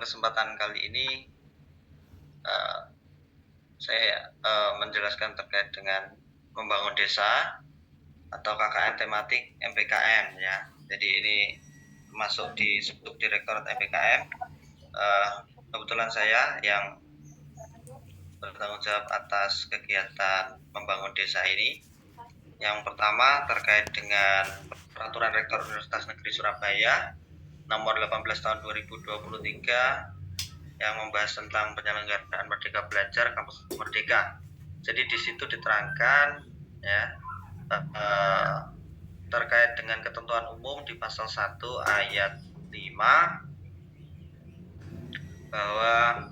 kesempatan kali ini saya menjelaskan terkait dengan membangun desa atau KKN tematik MPKM ya. Jadi ini masuk di Subdirektorat MPKM. Kebetulan saya yang bertanggung jawab atas kegiatan membangun desa ini. Yang pertama terkait dengan Peraturan Rektor Universitas Negeri Surabaya nomor 18 tahun 2023 yang membahas tentang penyelenggaraan Merdeka Belajar Kampus Merdeka. Jadi di situ diterangkan ya terkait dengan ketentuan umum di pasal 1 ayat 5 bahwa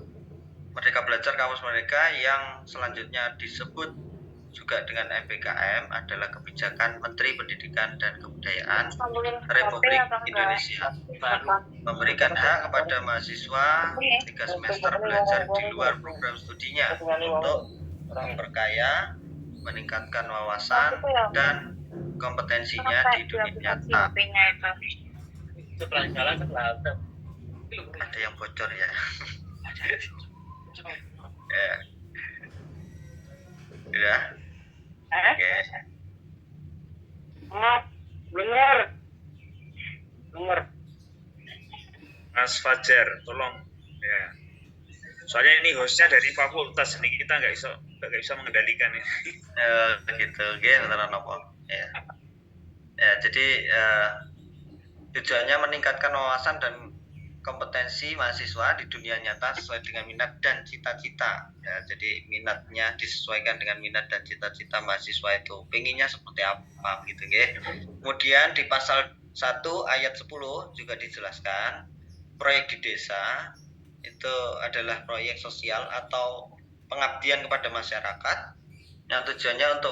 Merdeka Belajar Kampus Merdeka yang selanjutnya disebut juga dengan MPKM adalah kebijakan Menteri Pendidikan dan Kebudayaan Republik Indonesia, memberikan hak kepada mahasiswa 3 semester belajar di luar program studinya untuk memperkaya, meningkatkan wawasan dan kompetensinya di dunia nyata. Ada yang bocor ya. Ya. Oke. Dengar. Mas Fajar, tolong ya. Soalnya ini hostnya dari fakultas, ini kita nggak bisa mengendalikan ini. Gitu, ya. Jadi tujuannya meningkatkan wawasan dan kompetensi mahasiswa di dunia nyata sesuai dengan minat dan cita-cita. Ya, jadi minatnya disesuaikan dengan minat dan cita-cita mahasiswa itu. Pengennya seperti apa gitu ya. Kemudian di pasal 1 ayat 10 juga dijelaskan proyek di desa itu adalah proyek sosial atau pengabdian kepada masyarakat yang tujuannya untuk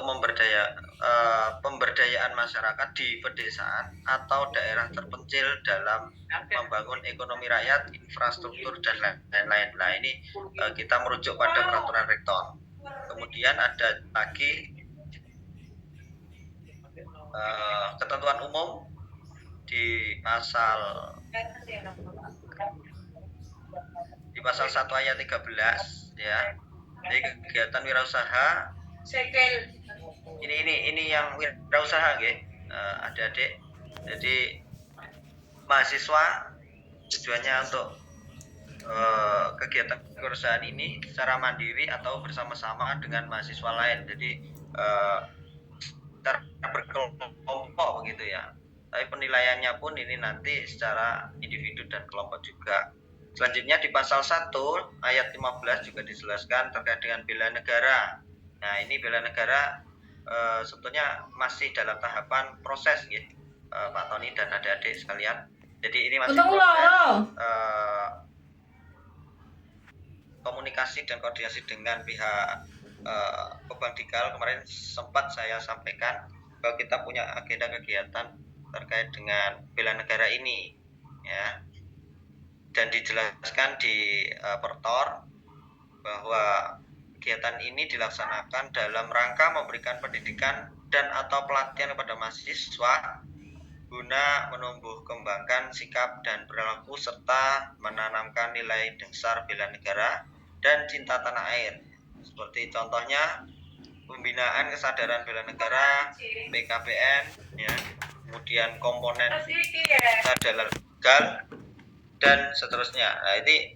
pemberdayaan masyarakat di pedesaan atau daerah terpencil dalam membangun ekonomi rakyat, infrastruktur dan lain-lain. Nah ini kita merujuk pada peraturan rektor. Kemudian ada lagi ketentuan umum di pasal 1 ayat 13 ya. Jadi kegiatan wirausaha ini yang wirausaha nggih, adik-adik. Jadi mahasiswa tujuannya untuk kegiatan kewirausahaan ini secara mandiri atau bersama-sama dengan mahasiswa lain. Jadi berkelompok begitu ya. Tapi penilaiannya pun ini nanti secara individu dan kelompok juga. Selanjutnya di pasal 1 ayat 15 juga dijelaskan terkait dengan bela negara. Nah ini bela negara sebetulnya masih dalam tahapan proses ya, Pak Tony dan adik-adik sekalian. Jadi ini masih proses komunikasi dan koordinasi dengan pihak Pembangdikal. Kemarin sempat saya sampaikan bahwa kita punya agenda kegiatan terkait dengan bela negara ini ya, dan dijelaskan di Pertor bahwa kegiatan ini dilaksanakan dalam rangka memberikan pendidikan dan atau pelatihan kepada mahasiswa guna menumbuh kembangkan sikap dan perilaku serta menanamkan nilai dasar bela negara dan cinta tanah air. Seperti contohnya pembinaan kesadaran bela negara, PKBN ya, kemudian komponen adalah legal dan seterusnya. Nah, ini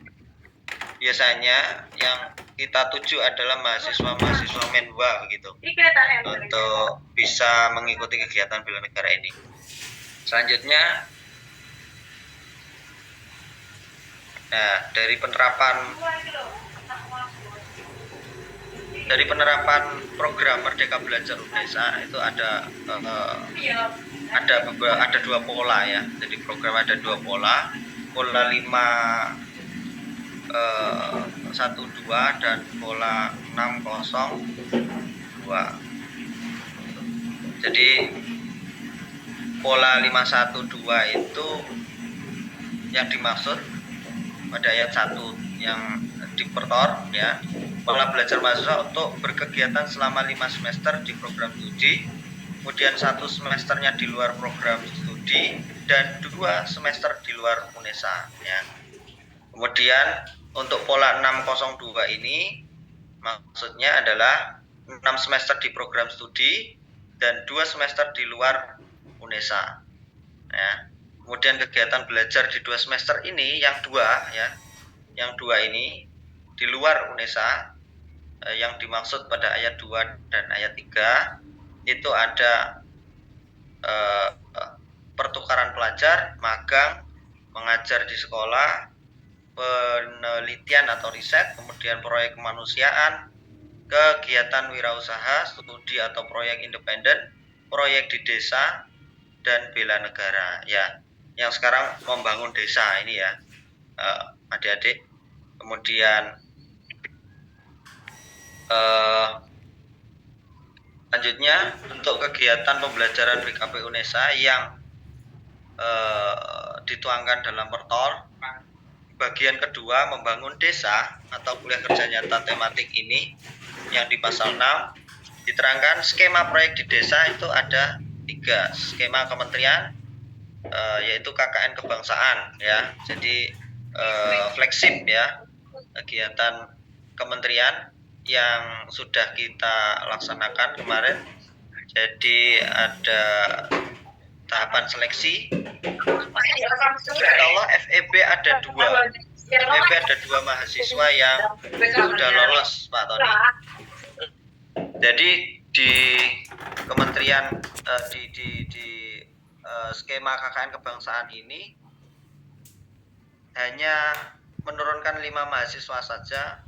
biasanya yang kita tuju adalah mahasiswa menwa begitu untuk bisa mengikuti kegiatan bela negara ini. Selanjutnya, nah dari penerapan program Merdeka Belajar Desa itu ada dua pola ya. Jadi program ada dua pola 512 dan pola 602. Jadi pola 512 itu yang dimaksud pada ayat 1 yang di Pertor ya, pola belajar mahasiswa untuk berkegiatan selama 5 semester di program studi, kemudian 1 semesternya di luar program studi dan 2 semester di luar UNESA ya. Kemudian untuk pola 602 ini maksudnya adalah 6 semester di program studi dan 2 semester di luar UNESA. Ya. Kemudian kegiatan belajar di 2 semester ini yang dua ini di luar UNESA, yang dimaksud pada ayat 2 dan ayat 3 itu ada pertukaran pelajar, magang, mengajar di sekolah, penelitian atau riset, kemudian proyek kemanusiaan, kegiatan wirausaha, studi atau proyek independen, proyek di desa, dan bela negara. Ya, yang sekarang membangun desa ini ya, adik-adik. Kemudian selanjutnya untuk kegiatan pembelajaran BKP UNESA yang dituangkan dalam pertol, bagian kedua membangun desa atau kuliah kerja nyata tematik ini yang di pasal 6 diterangkan skema proyek di desa itu ada 3 skema kementerian, yaitu KKN kebangsaan ya, jadi fleksib ya, kegiatan kementerian yang sudah kita laksanakan kemarin. Jadi ada tahapan seleksi. Kalau FEB ada 2 mahasiswa yang sudah lolos, Pak Tony. Jadi di kementerian di skema KKN kebangsaan ini hanya menurunkan 5 mahasiswa saja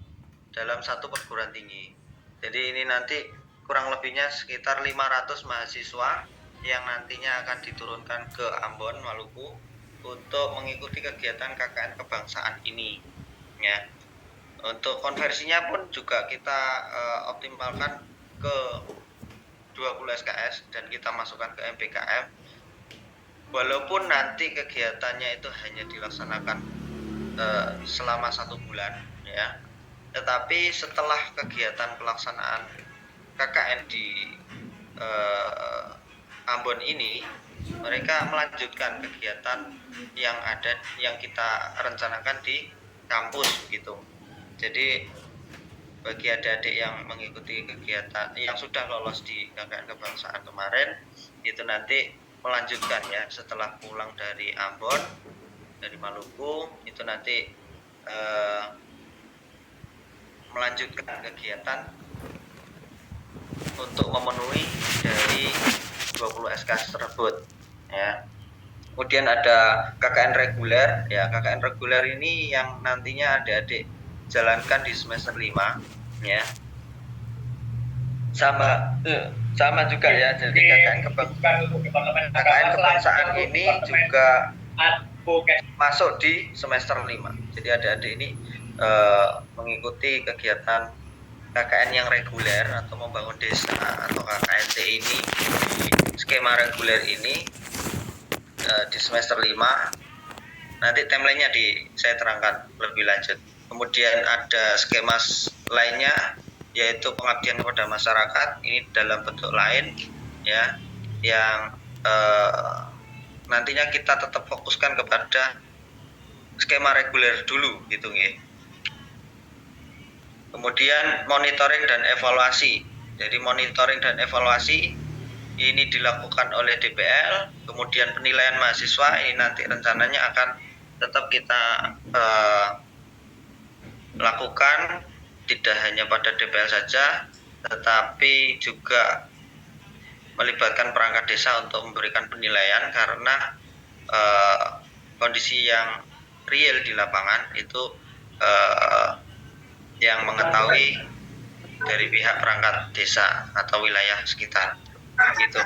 dalam satu perguruan tinggi. Jadi ini nanti kurang lebihnya sekitar 500 mahasiswa yang nantinya akan diturunkan ke Ambon, Maluku untuk mengikuti kegiatan KKN kebangsaan ini ya. Untuk konversinya pun juga kita optimalkan ke 20 SKS dan kita masukkan ke MPKM. Walaupun nanti kegiatannya itu hanya dilaksanakan selama 1 bulan ya, tetapi setelah kegiatan pelaksanaan KKN di Ambon ini, mereka melanjutkan kegiatan yang kita rencanakan di kampus gitu. Jadi bagi adik-adik yang mengikuti kegiatan yang sudah lolos di KKN kebangsaan kemarin, itu nanti melanjutkan ya, setelah pulang dari Ambon, dari Maluku, itu nanti melanjutkan kegiatan untuk memenuhi dari 20 SKS tersebut ya. Kemudian ada KKN reguler ya. KKN reguler ini yang nantinya adik-adik jalankan di semester 5 ya. Sama juga ya. Jadi KKN kebangsaan ini juga masuk di semester 5. Jadi adik-adik ini mengikuti kegiatan KKN yang reguler atau membangun desa atau KKNT ini di skema reguler ini di semester 5. Nanti timelinenya saya terangkan lebih lanjut. Kemudian ada skema lainnya yaitu pengabdian kepada masyarakat, ini dalam bentuk lain ya, yang nantinya kita tetap fokuskan kepada skema reguler dulu gitu nggih. Kemudian monitoring dan evaluasi. Jadi monitoring dan evaluasi ini dilakukan oleh DPL. Kemudian penilaian mahasiswa ini nanti rencananya akan tetap kita lakukan, tidak hanya pada DPL saja, tetapi juga melibatkan perangkat desa untuk memberikan penilaian, karena kondisi yang real di lapangan itu yang mengetahui dari pihak perangkat desa atau wilayah sekitar gitu.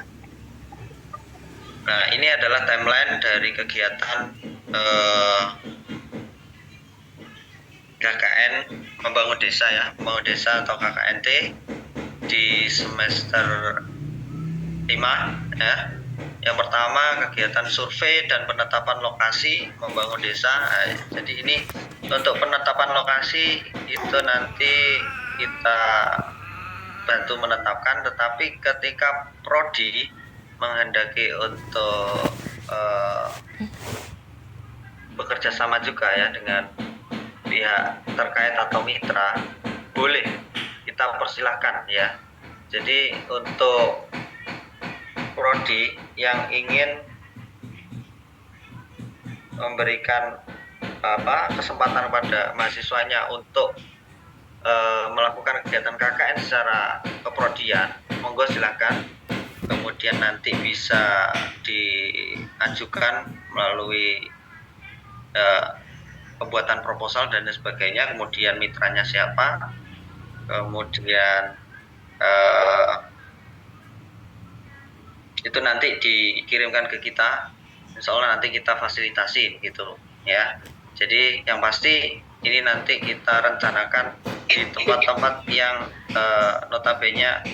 Nah, ini adalah timeline dari kegiatan KKN membangun desa ya, membangun desa atau KKNT di semester 5 ya. Yang pertama kegiatan survei dan penetapan lokasi membangun desa. Jadi ini untuk penetapan lokasi itu nanti kita bantu menetapkan, tetapi ketika prodi menghendaki untuk bekerja sama juga ya dengan pihak terkait atau mitra, boleh kita persilahkan ya. Jadi untuk prodi yang ingin memberikan kesempatan pada mahasiswanya untuk melakukan kegiatan KKN secara keprodian, monggo silakan. Kemudian nanti bisa diajukan melalui pembuatan proposal dan sebagainya, kemudian mitranya siapa, kemudian itu nanti dikirimkan ke kita, insya Allah nanti kita fasilitasi gitu ya. Jadi yang pasti ini nanti kita rencanakan di tempat-tempat yang notabene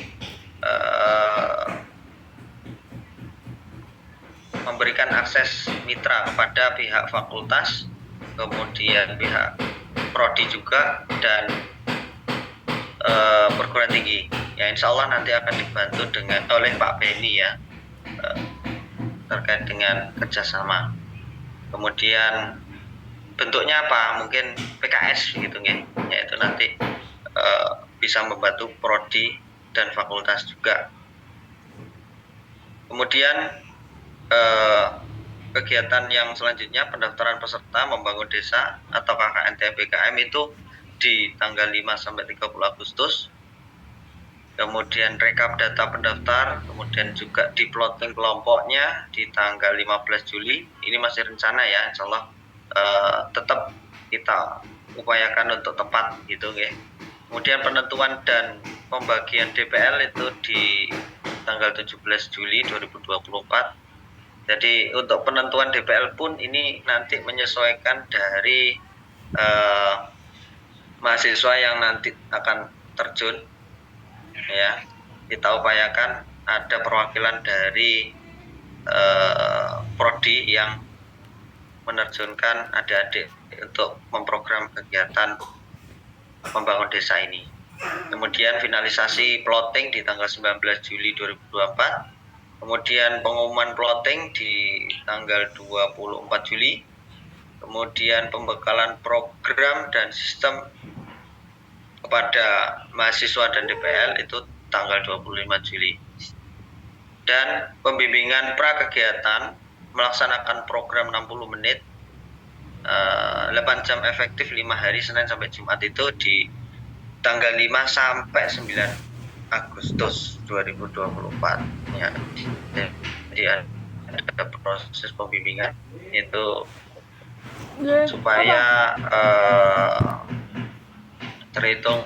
memberikan akses mitra kepada pihak fakultas, kemudian pihak prodi juga, dan perguruan tinggi. Ya insya Allah nanti akan dibantu oleh Pak Beni ya, terkait dengan kerjasama. Kemudian bentuknya apa? Mungkin PKS gitu ya, yaitu nanti bisa membantu prodi dan fakultas juga. Kemudian kegiatan yang selanjutnya, pendaftaran peserta membangun desa atau KKN TMBKM itu di tanggal 5 sampai 30 Agustus. Kemudian rekap data pendaftar, kemudian juga di plotting kelompoknya di tanggal 15 Juli. Ini masih rencana ya, insya Allah tetap kita upayakan untuk tepat gitu ya. Kemudian penentuan dan pembagian DPL itu di tanggal 17 Juli 2024. Jadi untuk penentuan DPL pun ini nanti menyesuaikan dari mahasiswa yang nanti akan terjun ya. Kita upayakan ada perwakilan dari prodi yang menerjunkan adik-adik untuk memprogram kegiatan membangun desa ini. Kemudian finalisasi plotting di tanggal 19 Juli 2024. Kemudian pengumuman plotting di tanggal 24 Juli. Kemudian pembekalan program dan sistem kepada mahasiswa dan DPL itu tanggal 25 Juli. Dan pembimbingan pra-kegiatan melaksanakan program 60 menit 8 jam efektif 5 hari Senin sampai Jumat itu di tanggal 5 sampai 9 Agustus 2024 ya. Jadi ada proses pembimbingan itu supaya terhitung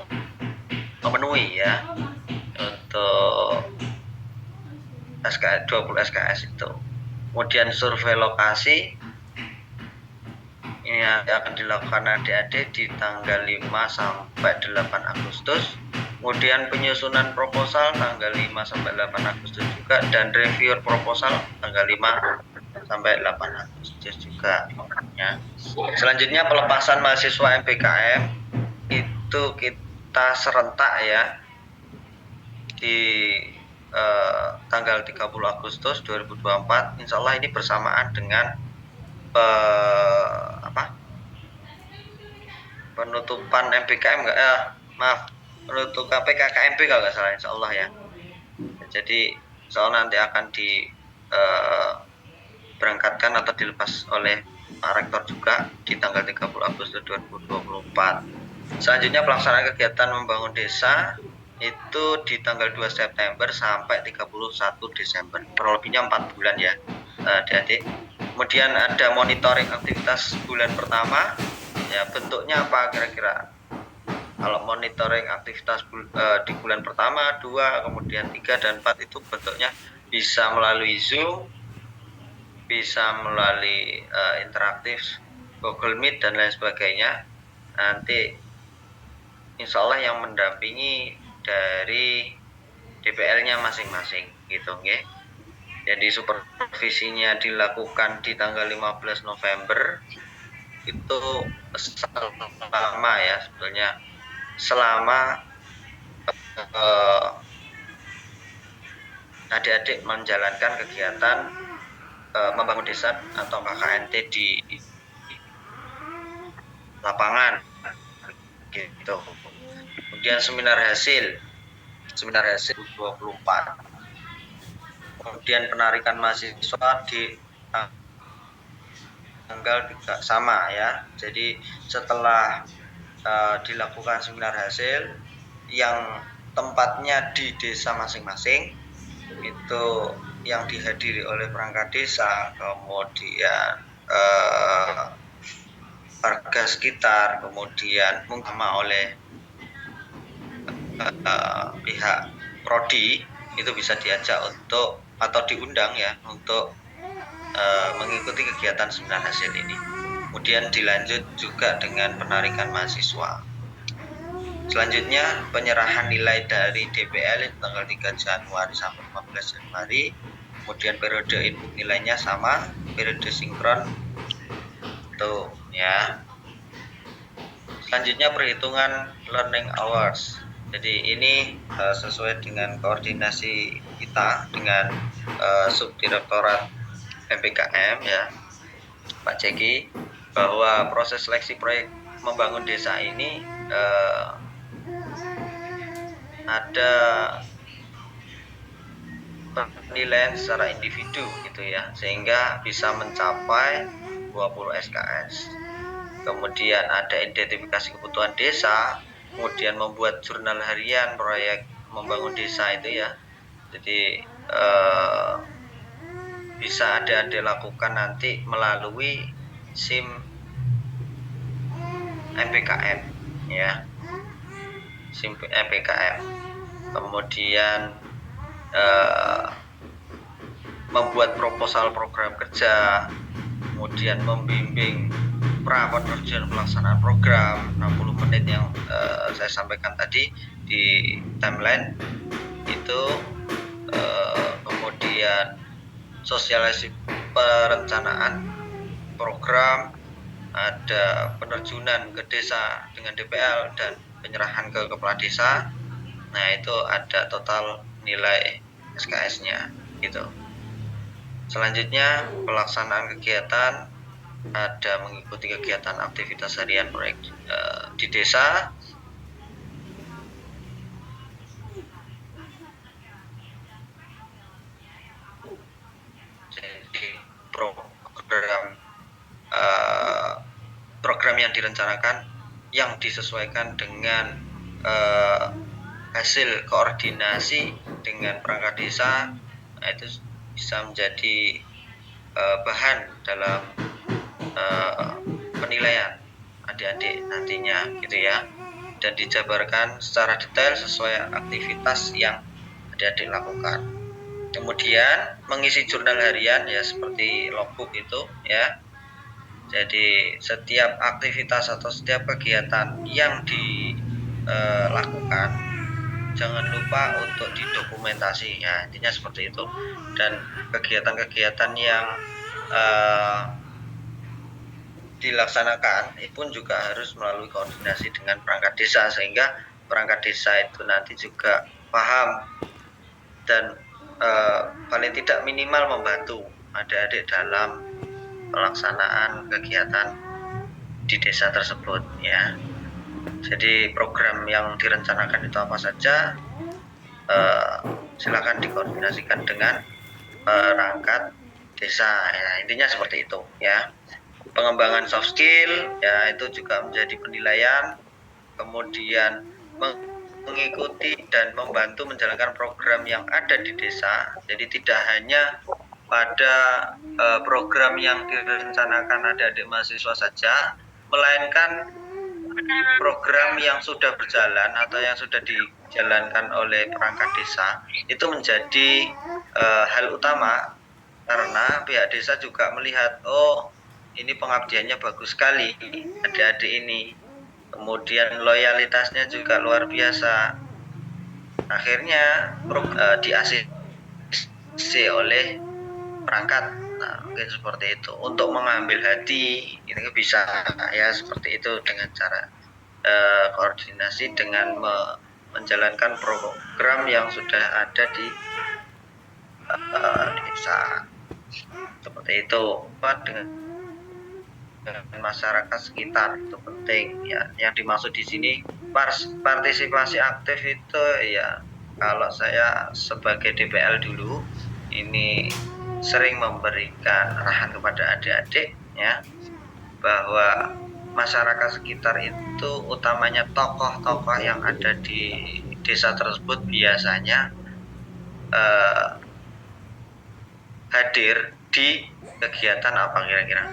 memenuhi ya untuk 20 SKS itu. Kemudian survei lokasi ini akan dilakukan adik-adik di tanggal 5 sampai 8 Agustus. Kemudian penyusunan proposal tanggal 5 sampai 8 Agustus juga, dan review proposal tanggal 5 sampai 8 Agustus juga ya. Selanjutnya pelepasan mahasiswa MBKM itu kita serentak ya di tanggal 30 Agustus 2024. Insya Allah ini bersamaan dengan penutupan MBKM penutupan PKKMB kalau nggak salah, insya Allah ya. Jadi insya Allah nanti akan diberangkatkan atau dilepas oleh Pak Rektor juga di tanggal 30 Agustus 2024. Selanjutnya pelaksanaan kegiatan membangun desa itu di tanggal 2 September sampai 31 Desember, kurang lebihnya 4 bulan ya adik-adik. Kemudian ada monitoring aktivitas bulan pertama ya, bentuknya apa kira-kira? Kalau monitoring aktivitas di bulan pertama, 2, kemudian 3 dan 4 itu bentuknya bisa melalui Zoom, bisa melalui interaktif Google Meet dan lain sebagainya. Nanti insya Allah yang mendampingi dari DPL-nya masing-masing gitu nggih. Jadi supervisinya dilakukan di tanggal 15 November itu selama ya, sebetulnya selama adik-adik menjalankan kegiatan membangun desa atau KKNT di lapangan kemudian seminar hasil 2024, kemudian penarikan mahasiswa di tanggal juga sama ya. Jadi setelah dilakukan seminar hasil yang tempatnya di desa masing-masing, itu yang dihadiri oleh perangkat desa, kemudian warga sekitar, kemudian mungkin oleh pihak prodi, itu bisa diajak untuk atau diundang ya untuk mengikuti kegiatan seminar hasil ini. Kemudian dilanjut juga dengan penarikan mahasiswa. Selanjutnya penyerahan nilai dari DPL tanggal 3 Januari sampai 15 Januari. Kemudian periode input nilainya sama, periode sinkron tuh ya. Selanjutnya perhitungan learning hours. Jadi ini sesuai dengan koordinasi kita dengan Subdirektorat MPKM ya, Pak Ceki, bahwa proses seleksi proyek membangun desa ini ada penilaian secara individu gitu ya, sehingga bisa mencapai 20 SKS. Kemudian ada identifikasi kebutuhan desa, kemudian membuat jurnal harian proyek membangun desa itu ya. Jadi bisa dilakukan nanti melalui SIM MPKM ya, SIM MPKM. Kemudian membuat proposal program kerja, kemudian membimbing pra penerjun pelaksanaan program 60 menit yang saya sampaikan tadi di timeline itu, kemudian sosialisasi perencanaan program, ada penerjunan ke desa dengan DPL dan penyerahan ke kepala desa. Nah itu ada total nilai SKS-nya gitu. Selanjutnya pelaksanaan kegiatan, ada mengikuti kegiatan aktivitas harian proyek di desa. Jadi program yang direncanakan yang disesuaikan dengan hasil koordinasi dengan perangkat desa, nah itu bisa menjadi bahan dalam penilaian adik-adik nantinya gitu ya, dan dijabarkan secara detail sesuai aktivitas yang adik-adik lakukan. Kemudian mengisi jurnal harian ya, seperti logbook itu ya. Jadi setiap aktivitas atau setiap kegiatan yang dilakukan jangan lupa untuk didokumentasi ya, intinya seperti itu. Dan kegiatan-kegiatan yang dilaksanakan itu pun juga harus melalui koordinasi dengan perangkat desa, sehingga perangkat desa itu nanti juga paham dan paling tidak minimal membantu adik-adik dalam pelaksanaan kegiatan di desa tersebut ya. Jadi program yang direncanakan itu apa saja, silakan dikoordinasikan dengan perangkat desa ya, intinya seperti itu ya. Pengembangan soft skill ya, itu juga menjadi penilaian. Kemudian mengikuti dan membantu menjalankan program yang ada di desa. Jadi tidak hanya pada program yang direncanakan adik-adik mahasiswa saja, melainkan program yang sudah berjalan atau yang sudah dijalankan oleh perangkat desa itu menjadi hal utama, karena pihak desa juga melihat, oh ini pengabdiannya bagus sekali adik-adik ini, kemudian loyalitasnya juga luar biasa. Akhirnya diasisi oleh perangkat. Nah, mungkin seperti itu untuk mengambil hati, ini bisa ya seperti itu dengan cara koordinasi dengan menjalankan program yang sudah ada di desa. Seperti itu, dengan masyarakat sekitar itu penting ya. Yang dimaksud di sini Partisipasi aktif itu ya, kalau saya sebagai DPL dulu ini sering memberikan arahan kepada adik-adik ya, bahwa masyarakat sekitar itu utamanya tokoh-tokoh yang ada di desa tersebut biasanya hadir di kegiatan apa kira-kira?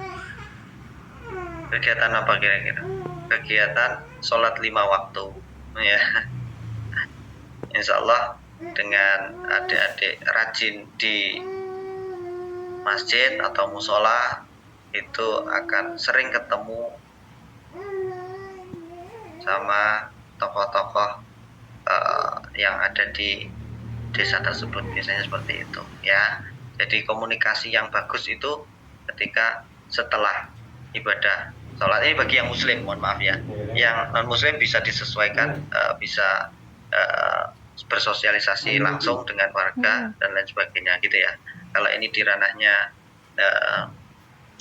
Kegiatan apa kira-kira? Kegiatan sholat 5 waktu ya. Insya Allah dengan adik-adik rajin di masjid atau musola itu akan sering ketemu sama tokoh-tokoh yang ada di desa tersebut, biasanya seperti itu ya. Jadi komunikasi yang bagus itu ketika setelah ibadah sholat, ini bagi yang muslim, mohon maaf ya, yang non muslim bisa disesuaikan, bisa bersosialisasi langsung dengan warga dan lain sebagainya gitu ya. Kalau ini di ranahnya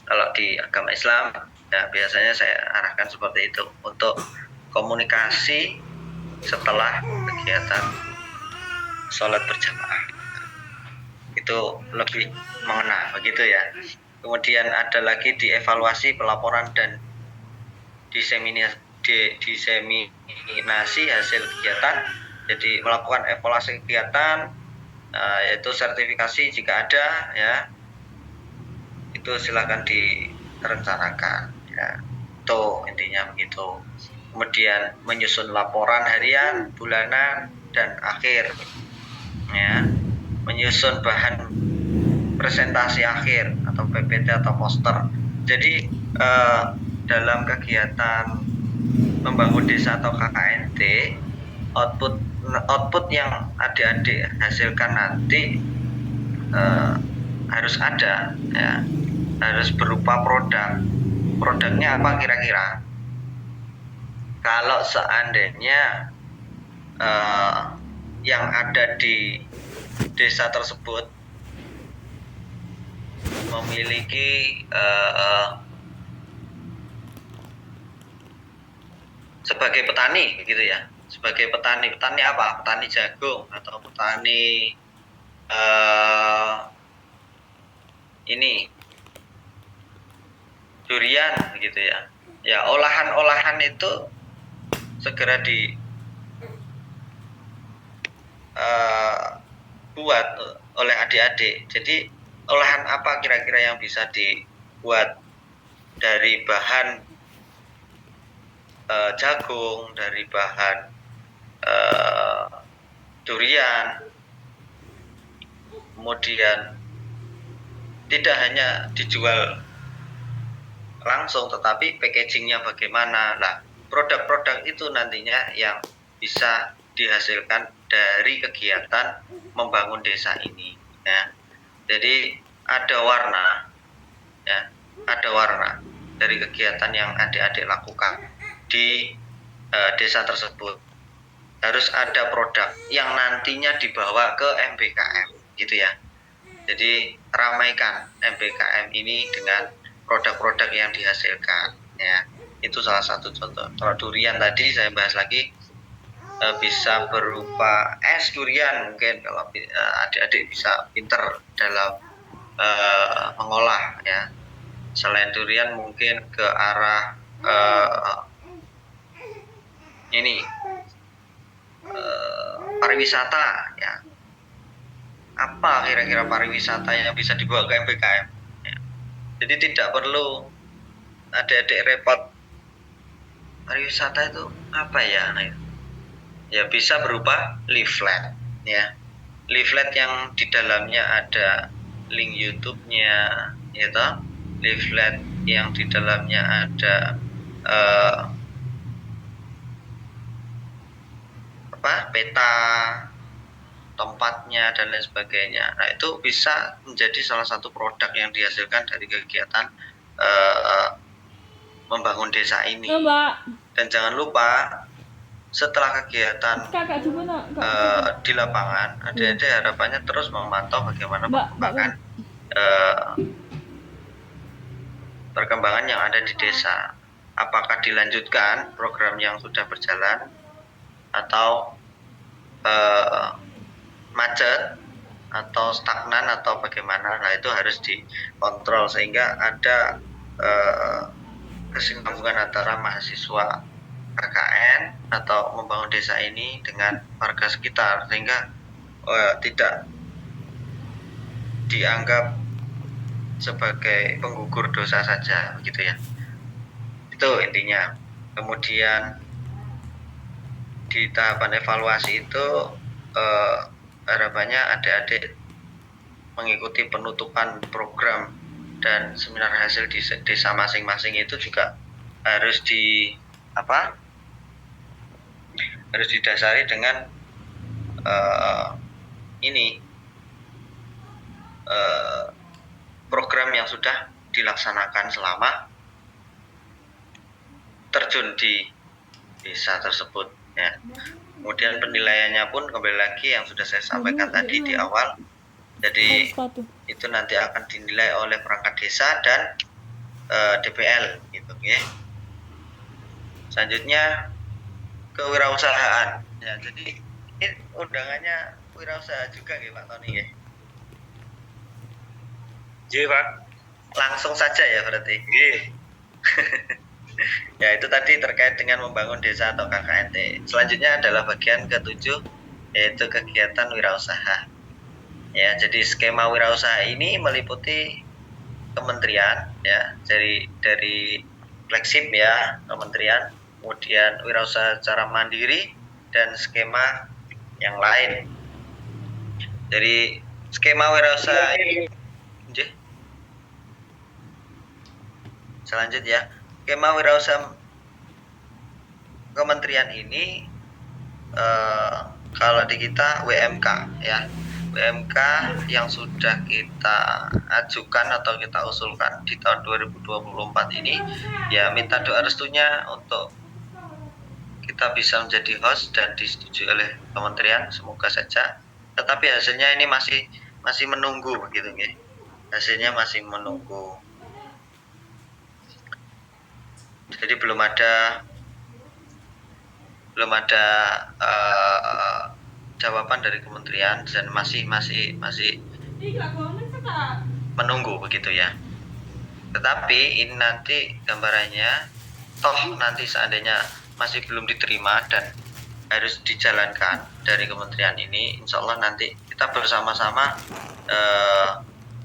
kalau di agama Islam ya, biasanya saya arahkan seperti itu untuk komunikasi setelah kegiatan sholat berjamaah, itu lebih mengena begitu ya. Kemudian ada lagi dievaluasi pelaporan dan diseminasi hasil kegiatan. Jadi melakukan evaluasi kegiatan, yaitu sertifikasi jika ada ya, itu silakan direncanakan ya, itu intinya begitu. Kemudian menyusun laporan harian, bulanan, dan akhir ya, menyusun bahan presentasi akhir atau PPT atau poster. Jadi dalam kegiatan membangun desa atau KKND, output yang adik-adik hasilkan nanti harus ada ya, harus berupa produknya apa kira-kira. Kalau seandainya yang ada di desa tersebut memiliki sebagai petani gitu ya, sebagai petani apa, petani jagung atau petani ini durian gitu ya, ya olahan-olahan itu segera buat oleh adik-adik. Jadi olahan apa kira-kira yang bisa dibuat dari bahan jagung, dari bahan durian, kemudian tidak hanya dijual langsung tetapi packagingnya bagaimana. Nah, produk-produk itu nantinya yang bisa dihasilkan dari kegiatan membangun desa ini ya. Jadi ada warna ya, ada warna dari kegiatan yang adik-adik lakukan di desa tersebut. Harus ada produk yang nantinya dibawa ke MBKM gitu ya. Jadi ramaikan MBKM ini dengan produk-produk yang dihasilkan ya. Itu salah satu contoh. Kalau durian tadi saya bahas lagi, bisa berupa es durian, mungkin kalau adik-adik bisa pinter dalam mengolah ya. Selain durian mungkin ke arah ini pariwisata ya. Apa kira-kira pariwisata yang bisa dibawa ke MBKM ya. Jadi tidak perlu adik-adik repot, pariwisata itu apa ya, nah, ya bisa berupa leaflet ya, leaflet yang di dalamnya ada link YouTube-nya gitu, leaflet yang di dalamnya ada peta tempatnya dan lain sebagainya. Nah, itu bisa menjadi salah satu produk yang dihasilkan dari kegiatan membangun desa ini. Dan jangan lupa setelah kegiatan di lapangan, adik-adik harapannya terus memantau bagaimana perkembangan yang ada di desa. Apakah dilanjutkan program yang sudah berjalan atau macet atau stagnan atau bagaimana. Nah, itu harus dikontrol sehingga ada kesinambungan antara mahasiswa KKN atau membangun desa ini dengan warga sekitar sehingga tidak dianggap sebagai penggugur dosa saja, begitu ya. Itu intinya. Kemudian di tahapan evaluasi itu harapannya adik-adik mengikuti penutupan program dan seminar hasil di desa masing-masing itu juga harus harus didasari dengan program yang sudah dilaksanakan selama terjun di desa tersebut ya. Kemudian penilaiannya pun kembali lagi yang sudah saya sampaikan tadi di awal. Jadi itu nanti akan dinilai oleh perangkat desa dan DPL gitu ya. Selanjutnya kewirausahaan ya. Jadi ini undangannya wirausaha juga ya Pak Tony ya. Iya Pak. Langsung saja ya berarti. Iya. Ya itu tadi terkait dengan membangun desa atau KKNT. Selanjutnya adalah bagian ke-7 yaitu kegiatan wirausaha. Ya, jadi skema wirausaha ini meliputi kementerian ya, dari flagship ya kementerian, kemudian wirausaha secara mandiri dan skema yang lain. Jadi skema wirausaha ini selanjutnya skema wirausaha kementerian ini kalau di kita WMK ya, WMK yang sudah kita ajukan atau kita usulkan di tahun 2024 ini ya, minta doa restunya untuk kita bisa menjadi host dan disetujui oleh kementerian, semoga saja. Tetapi hasilnya ini masih menunggu begitu ya. Hasilnya masih menunggu. Jadi belum ada jawaban dari kementerian dan masih menunggu begitu ya. Tetapi ini nanti gambarannya, toh nanti seandainya masih belum diterima dan harus dijalankan dari kementerian ini, insya Allah nanti kita bersama-sama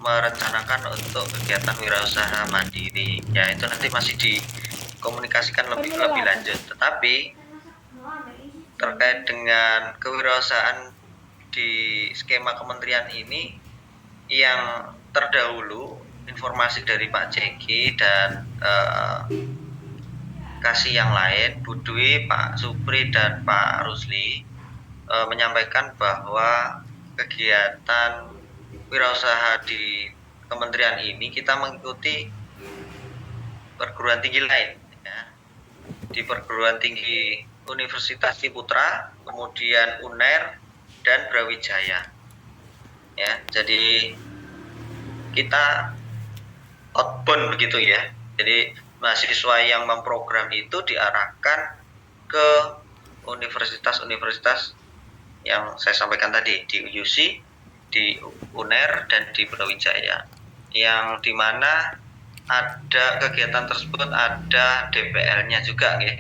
merencanakan untuk kegiatan wirausaha mandiri ya. Itu nanti masih dikomunikasikan lebih lanjut. Tetapi terkait dengan kewirausahaan di skema kementerian ini, yang terdahulu informasi dari Pak Ceki dan kasih yang lain, Bu Dwi, Pak Supri dan Pak Rusli menyampaikan bahwa kegiatan wirausaha di kementerian ini kita mengikuti perguruan tinggi lain ya. Di perguruan tinggi Universitas Ciputra, kemudian UNER dan Brawijaya ya. Jadi kita outbound begitu ya. Jadi mahasiswa yang memprogram itu diarahkan ke universitas-universitas yang saya sampaikan tadi, di UC, di UNER dan di Brawijaya, yang dimana ada kegiatan tersebut ada DPL-nya juga ya.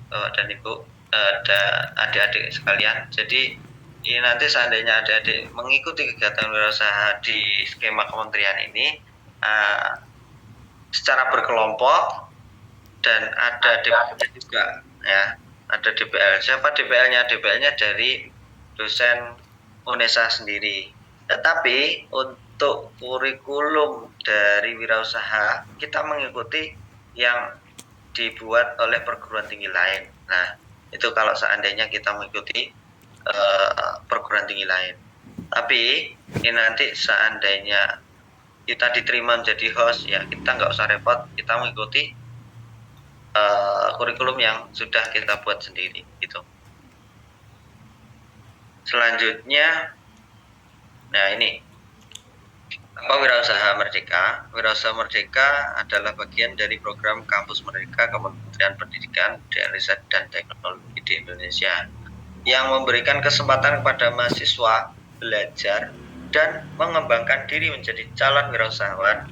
Dan Ibu ada adik-adik sekalian. Jadi ini nanti seandainya adik-adik mengikuti kegiatan wirausaha di skema kementerian ini secara berkelompok dan ada DPL juga ya. Ada DPL. Siapa DPL-nya? DPL-nya dari dosen UNESA sendiri. Tetapi untuk kurikulum dari wirausaha kita mengikuti yang dibuat oleh perguruan tinggi lain. Nah, itu kalau seandainya kita mengikuti perguruan tinggi lain. Tapi ini nanti seandainya kita diterima menjadi host ya, kita nggak usah repot, kita mengikuti kurikulum yang sudah kita buat sendiri gitu. Selanjutnya, nah ini Apa Wirausaha Merdeka? Wirausaha Merdeka adalah bagian dari program Kampus Merdeka Kementerian Pendidikan, Budaya Riset dan Teknologi di Indonesia yang memberikan kesempatan kepada mahasiswa belajar dan mengembangkan diri menjadi calon wirausahawan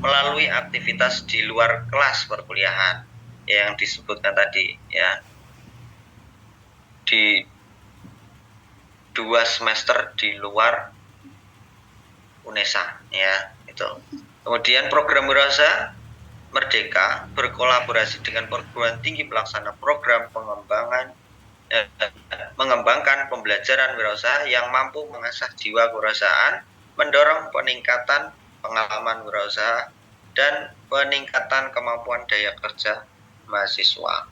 melalui aktivitas di luar kelas perkuliahan yang disebutkan tadi ya, di 2 semester di luar UNESA ya itu. Kemudian program Wirausaha Merdeka berkolaborasi dengan perguruan tinggi pelaksana program mengembangkan pembelajaran wirausaha yang mampu mengasah jiwa kewirausahaan, mendorong peningkatan pengalaman wirausaha dan peningkatan kemampuan daya kerja mahasiswa.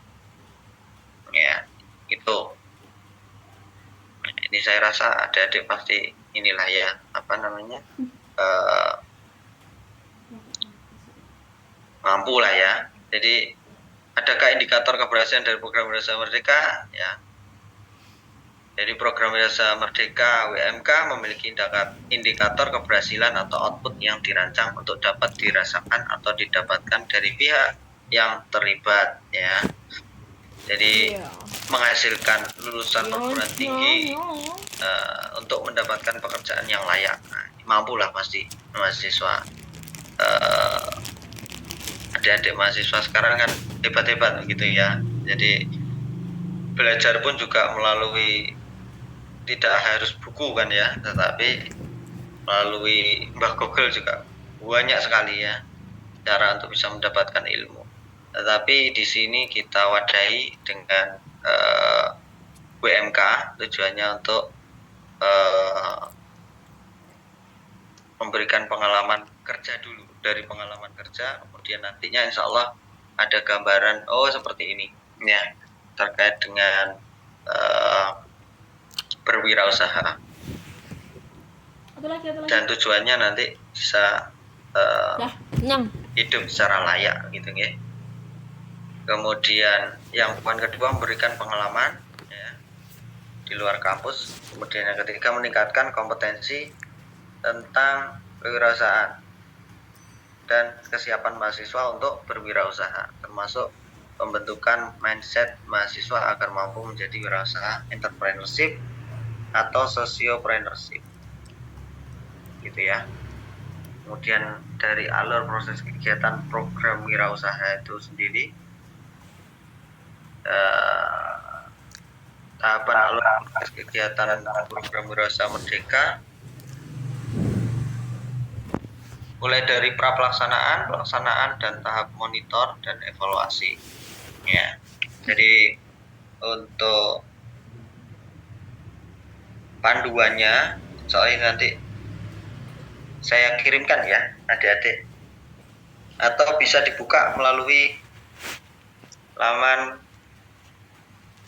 Ya, itu. Ini saya rasa adik-adik pasti inilah ya, apa namanya, mampu lah ya. Jadi adakah indikator keberhasilan dari program Wirausaha Merdeka? Ya. Jadi program Wirausaha Merdeka WMK memiliki indikator keberhasilan atau output yang dirancang untuk dapat dirasakan atau didapatkan dari pihak yang terlibat ya. Jadi menghasilkan lulusan perguruan tinggi untuk mendapatkan pekerjaan yang layak. Nah, mampulah pasti mahasiswa, adik-adik mahasiswa sekarang kan hebat-hebat gitu ya. Jadi belajar pun juga melalui, tidak harus buku kan ya, tetapi melalui Mbah Google juga banyak sekali ya cara untuk bisa mendapatkan ilmu. Tetapi di sini kita wadahi dengan WMK, tujuannya untuk memberikan pengalaman kerja dulu. Dari pengalaman kerja, kemudian nantinya insya Allah ada gambaran, oh seperti ini ya, terkait dengan berwirausaha. Dan tujuannya nanti bisa hidup secara layak gitu ya. Kemudian yang poin kedua, memberikan pengalaman ya, di luar kampus. Kemudian yang ketiga, meningkatkan kompetensi tentang kewirausahaan dan kesiapan mahasiswa untuk berwirausaha, termasuk pembentukan mindset mahasiswa agar mampu menjadi wirausaha entrepreneurship atau sociopreneurship gitu ya. Kemudian dari alur proses kegiatan program wirausaha itu sendiri, tahapan alur proses kegiatan program Wirausaha Merdeka mulai dari pelaksanaan, dan tahap monitor dan evaluasi ya. Jadi untuk panduannya soalnya nanti saya kirimkan ya adik-adik, atau bisa dibuka melalui laman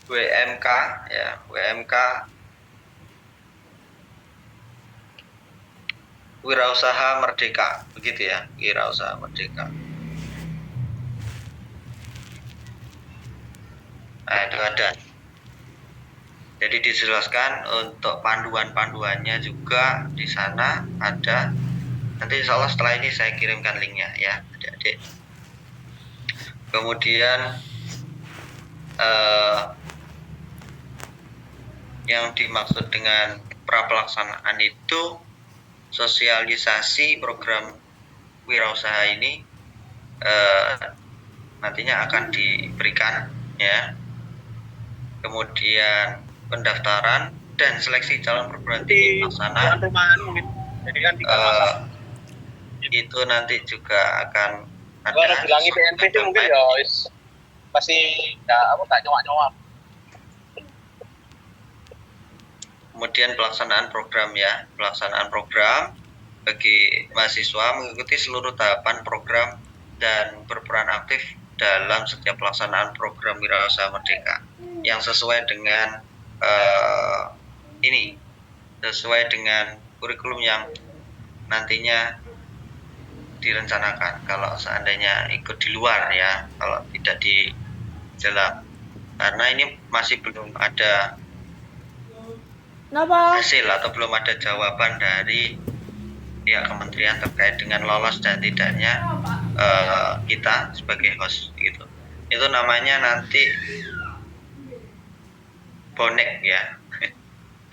WMK ya, WMK Wirausaha Merdeka, begitu ya, Wirausaha Merdeka. Nah, itu ada. Jadi dijelaskan untuk panduannya juga di sana ada. Nanti insya Allah setelah ini saya kirimkan linknya ya adik-adik. Kemudian yang dimaksud dengan prapelaksanaan itu sosialisasi program wirausaha ini nantinya akan diberikan ya. Kemudian pendaftaran dan seleksi calon perguruan tinggi pelaksana itu nanti juga akan ada. Bilangi PNP itu mungkin ya pasti tak nyoba. Kemudian pelaksanaan program ya, pelaksanaan program bagi mahasiswa mengikuti seluruh tahapan program dan berperan aktif dalam setiap pelaksanaan program Wirausaha Merdeka yang sesuai dengan sesuai dengan kurikulum yang nantinya direncanakan. Kalau seandainya ikut di luar ya, kalau tidak di dalam, karena ini masih belum ada hasil atau belum ada jawaban dari pihak kementerian terkait dengan lolos dan tidaknya kita sebagai host gitu. Itu namanya nanti bonek ya.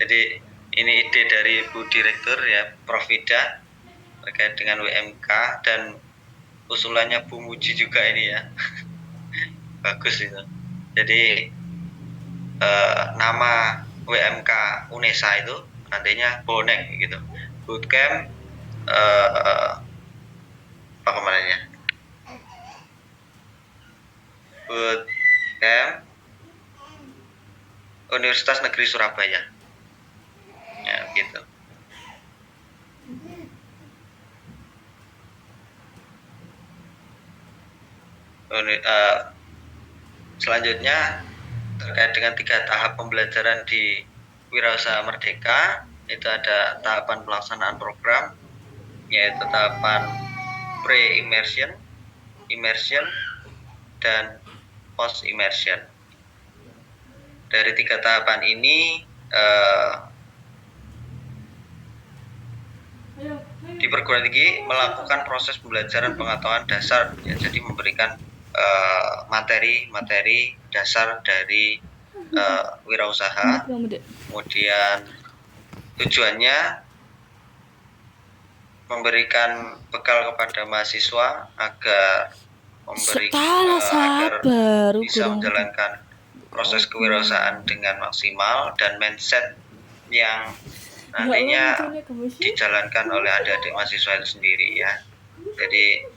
Jadi ini ide dari Bu Direktur ya, Prof Ida, terkait dengan WMK, dan usulannya Bu Muji juga ini ya. Bagus itu. Jadi nama WMK UNESA itu nantinya bonek gitu. Bootcamp apa kemarinnya? Bootcamp Universitas Negeri Surabaya. Ya, gitu. Selanjutnya terkait dengan 3 tahap pembelajaran di Wirausaha Merdeka, itu ada tahapan pelaksanaan program, yaitu tahapan pre-immersion, immersion, dan post-immersion. Dari 3 tahapan ini di perguruan tinggi melakukan proses pembelajaran pengetahuan dasar, ya, jadi memberikan materi-materi dasar dari wirausaha. Kemudian tujuannya memberikan bekal kepada mahasiswa agar bisa menjalankan proses kewirausahaan dengan maksimal dan mindset yang nantinya dijalankan oleh adik-adik mahasiswa itu sendiri ya. Jadi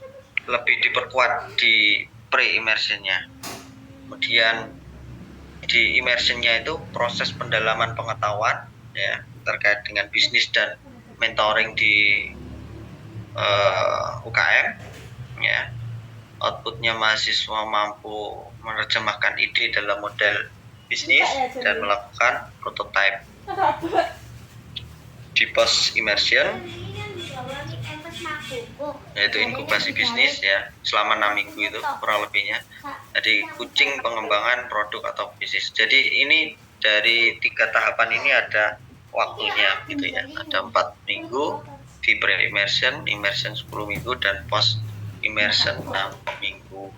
lebih diperkuat di pre-immersionnya. Kemudian di immersionnya itu proses pendalaman pengetahuan ya terkait dengan bisnis dan mentoring di UKM ya. Outputnya mahasiswa mampu menerjemahkan ide dalam model bisnis dan melakukan prototype. Di post immersion yaitu inkubasi bisnis ya selama 6 minggu itu kurang lebihnya. Jadi kucing pengembangan produk atau bisnis. Jadi ini dari 3 tahapan ini ada waktunya gitu ya. Ada 4 minggu di pre-immersion, immersion 10 minggu, dan post immersion 6 minggu.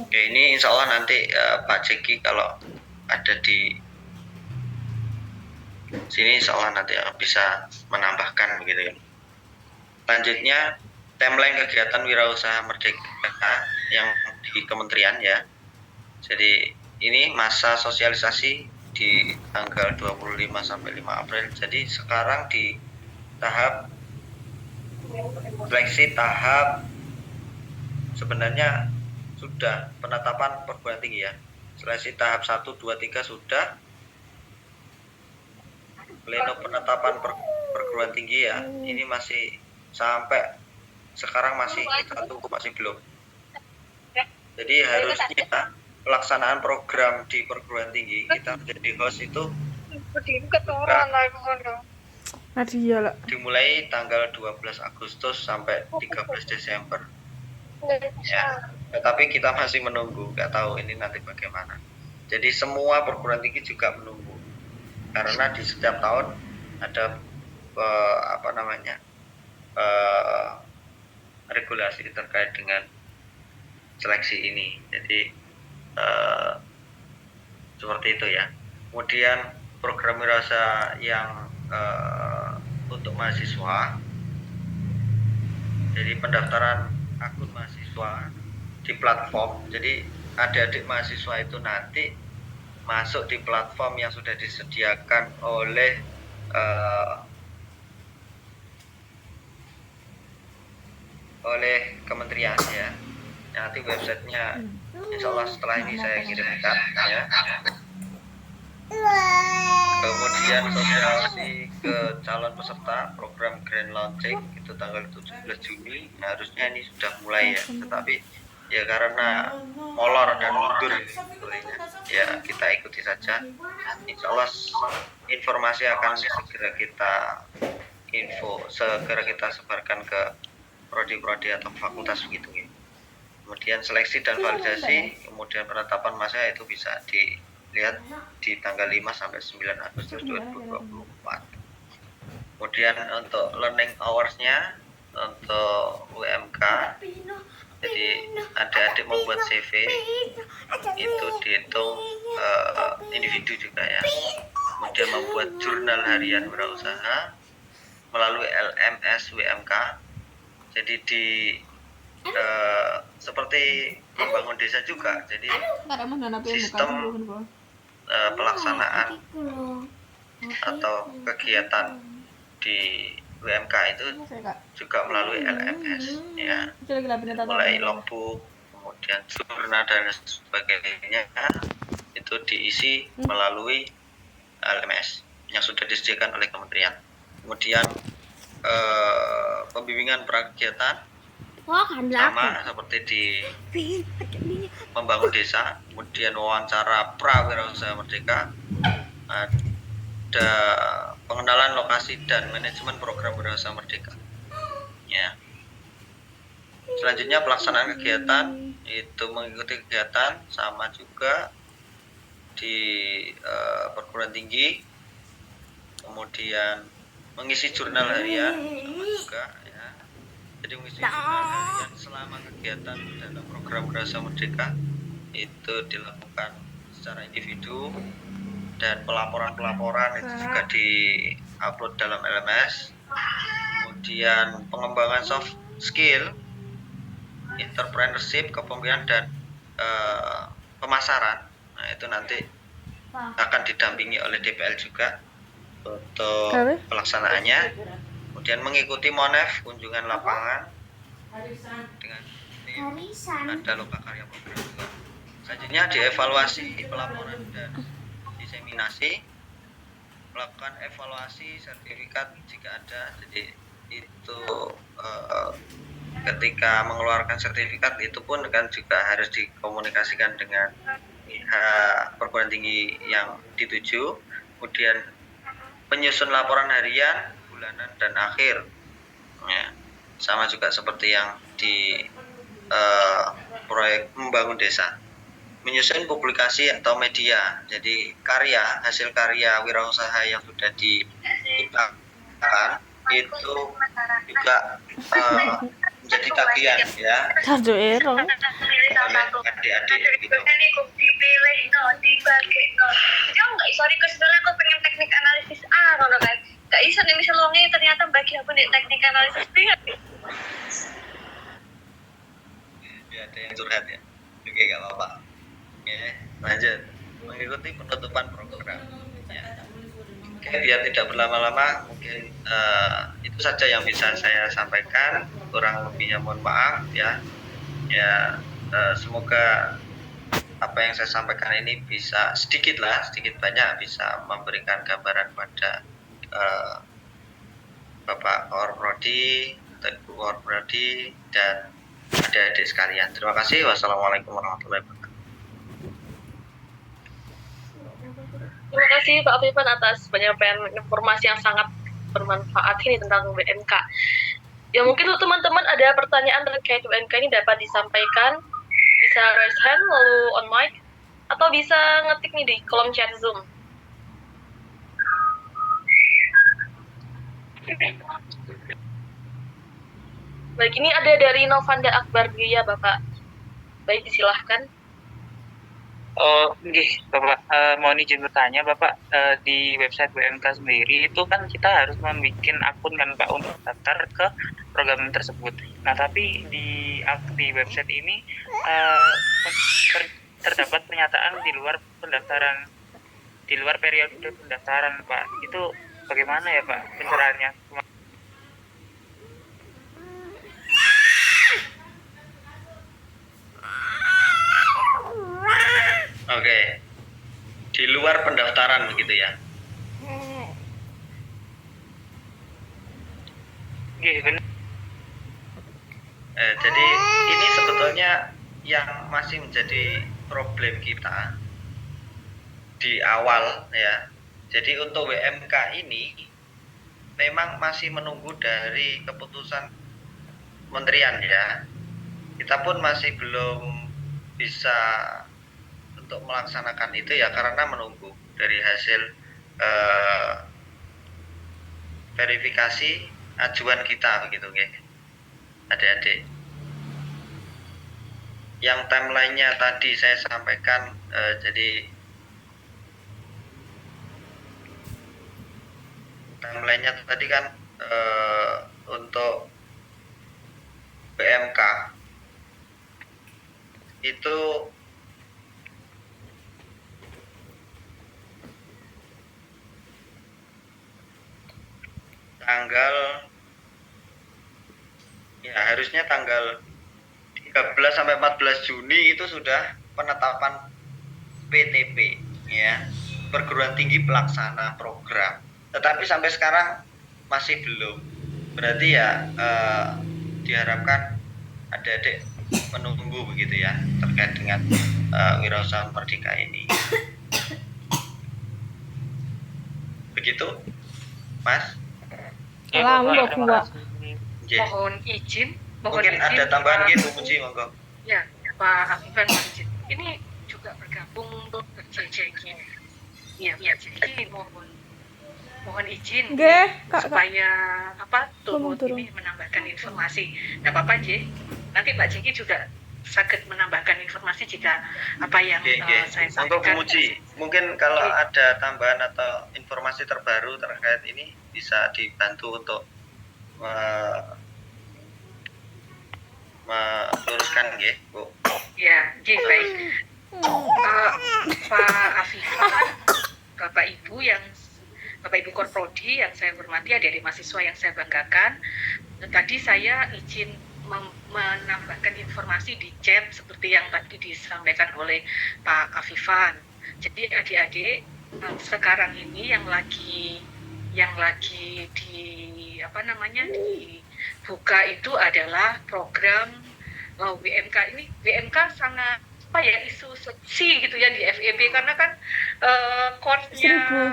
Oke, ini insya Allah nanti Pak Ceki kalau ada di sini insya Allah nanti bisa menambahkan begitu ya. Selanjutnya timeline kegiatan Wirausaha Merdeka yang di kementerian ya. Jadi ini masa sosialisasi di tanggal 25 sampai 5 April. Jadi sekarang di tahap seleksi tahap sebenarnya sudah penetapan perguruan tinggi ya. Seleksi tahap 1, 2, 3 sudah. Pleno penetapan perguruan tinggi ya. Ini masih sampai sekarang masih kita tunggu, masih belum. Jadi harusnya pelaksanaan program di perguruan tinggi kita menjadi host itu dimulai tanggal 12 Agustus sampai 13 Desember. Ya, tetapi kita masih menunggu, nggak tahu ini nanti bagaimana. Jadi semua perguruan tinggi juga menunggu, karena di setiap tahun ada regulasi terkait dengan seleksi ini. Jadi seperti itu ya. Kemudian program wirausaha yang untuk mahasiswa, jadi pendaftaran akun mahasiswa di platform. Jadi adik-adik mahasiswa itu nanti masuk di platform yang sudah disediakan oleh kementerian ya. Nanti websitenya insya Allah setelah ini saya kirimkan ya. Kemudian sosialisasi ke calon peserta program Grand Launching itu tanggal 17 Juni. Nah, harusnya ini sudah mulai ya, tetapi ya karena molor dan mundur ya kita ikuti saja. Insya Allah informasi akan segera kita sebarkan ke prodi-prodi atau fakultas begitu ya. Kemudian seleksi dan validasi, kemudian penetapan masa itu bisa dilihat di tanggal 5 sampai 9 Agustus 2024. Kemudian untuk learning hours-nya untuk UMK, jadi adik-adik membuat CV itu dihitung individu juga ya. Kemudian membuat jurnal harian wirausaha melalui LMS WMK. Jadi seperti membangun desa juga. Jadi sistem pelaksanaan atau kegiatan di WMK itu juga melalui LMS ya, mulai logbook, kemudian jurnal dan sebagainya itu diisi melalui LMS yang sudah disediakan oleh kementerian. Kemudian pembimbingan prakegiatan sama seperti di membangun desa, kemudian wawancara prawirausaha merdeka, ada pengenalan lokasi dan manajemen program wirausaha merdeka ya. Selanjutnya pelaksanaan kegiatan itu mengikuti kegiatan sama juga di perguruan tinggi, kemudian mengisi jurnal harian sama juga ya. Jadi mengisi jurnal harian selama kegiatan dalam program wirausaha merdeka itu dilakukan secara individu, dan pelaporan itu juga di-upload dalam LMS. Kemudian pengembangan soft skill, entrepreneurship, kepemimpinan dan pemasaran. Nah, itu nanti akan didampingi oleh DPL juga untuk pelaksanaannya. Kemudian mengikuti MONEF, kunjungan lapangan dengan ada lokakarya program juga. Selanjutnya dievaluasi pelaporan dan diseminasi, melakukan evaluasi sertifikat jika ada. Jadi itu ketika mengeluarkan sertifikat itu pun kan juga harus dikomunikasikan dengan pihak perguruan tinggi yang dituju. Kemudian penyusun laporan harian, bulanan dan akhir ya, sama juga seperti yang di proyek membangun desa. Menyusun publikasi atau media, jadi hasil karya wirausaha yang sudah diciptakan itu juga menjadi tagihan ya oleh adik-adik gitu. Dipilih dibagi jangan nggak sorry sebenarnya aku pengen teknik analisis ngono kan nggak bisa nih misal wongnya ternyata bagi aku di teknik analisis B ya, ada yang curhat ya. Oke, nggak apa-apa. Oke, lanjut. Mengikuti penutupan program ya. Oke, biar tidak berlama-lama, mungkin itu saja yang bisa saya sampaikan. Kurang lebihnya mohon maaf ya. Ya, semoga apa yang saya sampaikan ini bisa sedikit banyak bisa memberikan gambaran pada Bapak Orprodi, Ibu Orprodi, dan adik-adik sekalian. Terima kasih. Wassalamualaikum warahmatullahi wabarakatuh. Terima kasih Pak Afifan atas penyampaian informasi yang sangat bermanfaat ini tentang WMK. Ya mungkin untuk teman-teman ada pertanyaan terkait WMK ini dapat disampaikan, bisa raise hand lalu on mic, atau bisa ngetik nih di kolom chat Zoom. Baik, ini ada dari Novanda Akbar Gria, Bapak. Baik, silahkan. Oh, Bapak, mohon izin bertanya, Bapak, di website WMK sendiri itu kan kita harus membuat akun kan Pak untuk daftar ke program tersebut. Nah, tapi di website ini terdapat pernyataan di luar pendaftaran, di luar periode pendaftaran, Pak. Itu bagaimana ya, Pak, pencerahannya? Oke, di luar pendaftaran begitu ya. Benar. Jadi ini sebetulnya yang masih menjadi problem kita di awal ya. Jadi untuk WMK ini memang masih menunggu dari keputusan kementerian ya. Kita pun masih belum bisa untuk melaksanakan itu ya, karena menunggu dari hasil verifikasi ajuan kita begitu, oke. Adik-adik. Yang timeline-nya tadi saya sampaikan, jadi timeline-nya tadi kan untuk BMK itu harusnya tanggal 13 sampai 14 Juni itu sudah penetapan PTP ya, perguruan tinggi pelaksana program. Tetapi sampai sekarang masih belum. Berarti ya diharapkan adik-adik menunggu begitu ya terkait dengan Wirausaha Merdeka ini. Begitu, Mas? Lama Bapak, kok, terima Mbak. kasih. Nggih. Mohon izin, Mungkin ada tambahan gitu, Puji, monggo. Ya, Pak Afifan, mohon izin. Ini juga bergabung untuk JJK. Ya, jadi mohon izin Nggih, Kak. supaya Turun. ini menambahkan informasi. Nah, Bapak J, nanti Pak Jeki juga sakit menambahkan informasi jika apa yang saya Monggo, Bu sampaikan. Muji. Mungkin kalau ada tambahan atau informasi terbaru terkait ini bisa dibantu untuk meluruskan nggih, Bu. Ya, baik. Pak Afifan, Bapak Ibu Korprodi yang saya hormati, adik-adik mahasiswa yang saya banggakan. Tadi saya izin menambahkan informasi di chat seperti yang tadi disampaikan oleh Pak Afifan. Jadi adik-adik sekarang ini yang lagi dibuka itu adalah program WMK ini. WMK sangat isu seksi gitu ya di FEB karena kan course-nya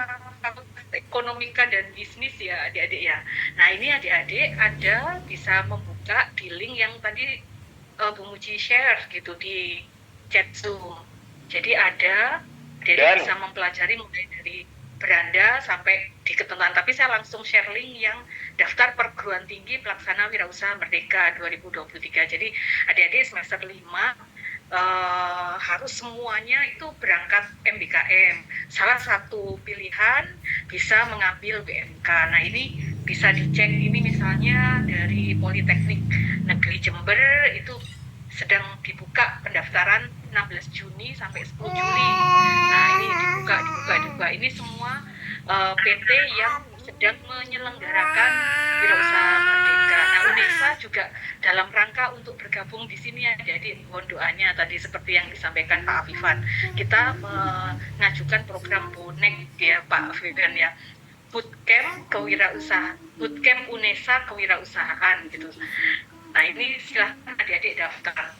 ekonomika dan bisnis ya adik-adik ya. Nah ini adik-adik ada bisa membuka di link yang tadi Bu Muji share gitu di chat Zoom. Jadi ada adik-adik bisa mempelajari mulai dari beranda sampai di ketentuan. Tapi saya langsung share link yang daftar perguruan tinggi pelaksana Wirausaha Merdeka 2023. Jadi adik-adik semester 5 harus semuanya itu berangkat MBKM. Salah satu pilihan bisa mengambil BMK. Nah ini bisa dicek ini misalnya dari Politeknik Negeri Jember itu sedang dibuka pendaftaran 16 Juni sampai 10 Juli. Nah ini dibuka. Ini semua PT yang sedang menyelenggarakan Wirausaha Merdeka. Nah, UNESA juga dalam rangka untuk bergabung di sini ya. Jadi mohon doanya tadi seperti yang disampaikan Pak Afifan. Kita mengajukan program bonek ya Pak Afifan ya. Bootcamp kewirausahaan, bootcamp UNESA kewirausahaan gitu. Nah, ini silahkan adik-adik daftar.